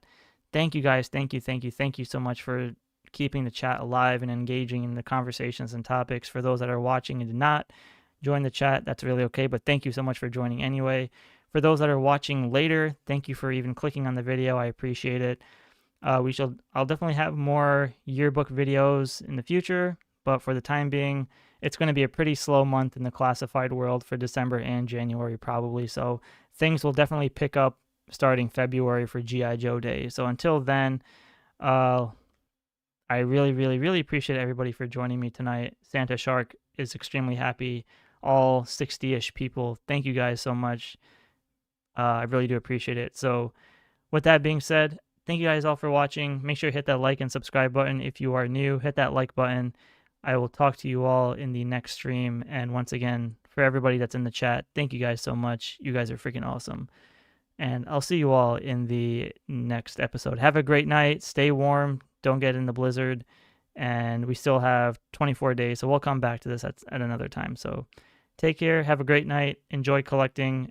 thank you guys. Thank you so much for keeping the chat alive and engaging in the conversations and topics. For those that are watching and did not join the chat, that's really okay. But thank you so much for joining anyway. For those that are watching later, thank you for even clicking on the video. I appreciate it. I'll definitely have more yearbook videos in the future, but for the time being, it's going to be a pretty slow month in the classified world for December and January probably. So things will definitely pick up starting February for GI Joe Day. So until then, I really appreciate everybody for joining me tonight. Santa Shark is extremely happy. All 60-ish people, thank you guys so much. I really do appreciate it. So with that being said, thank you guys all for watching. Make sure you hit that like and subscribe button. If you are new, hit that like button. I will talk to you all in the next stream. And once again, for everybody that's in the chat, thank you guys so much. You guys are freaking awesome. And I'll see you all in the next episode. Have a great night. Stay warm. Don't get in the blizzard. And we still have 24 days. So we'll come back to this at another time. So take care. Have a great night. Enjoy collecting.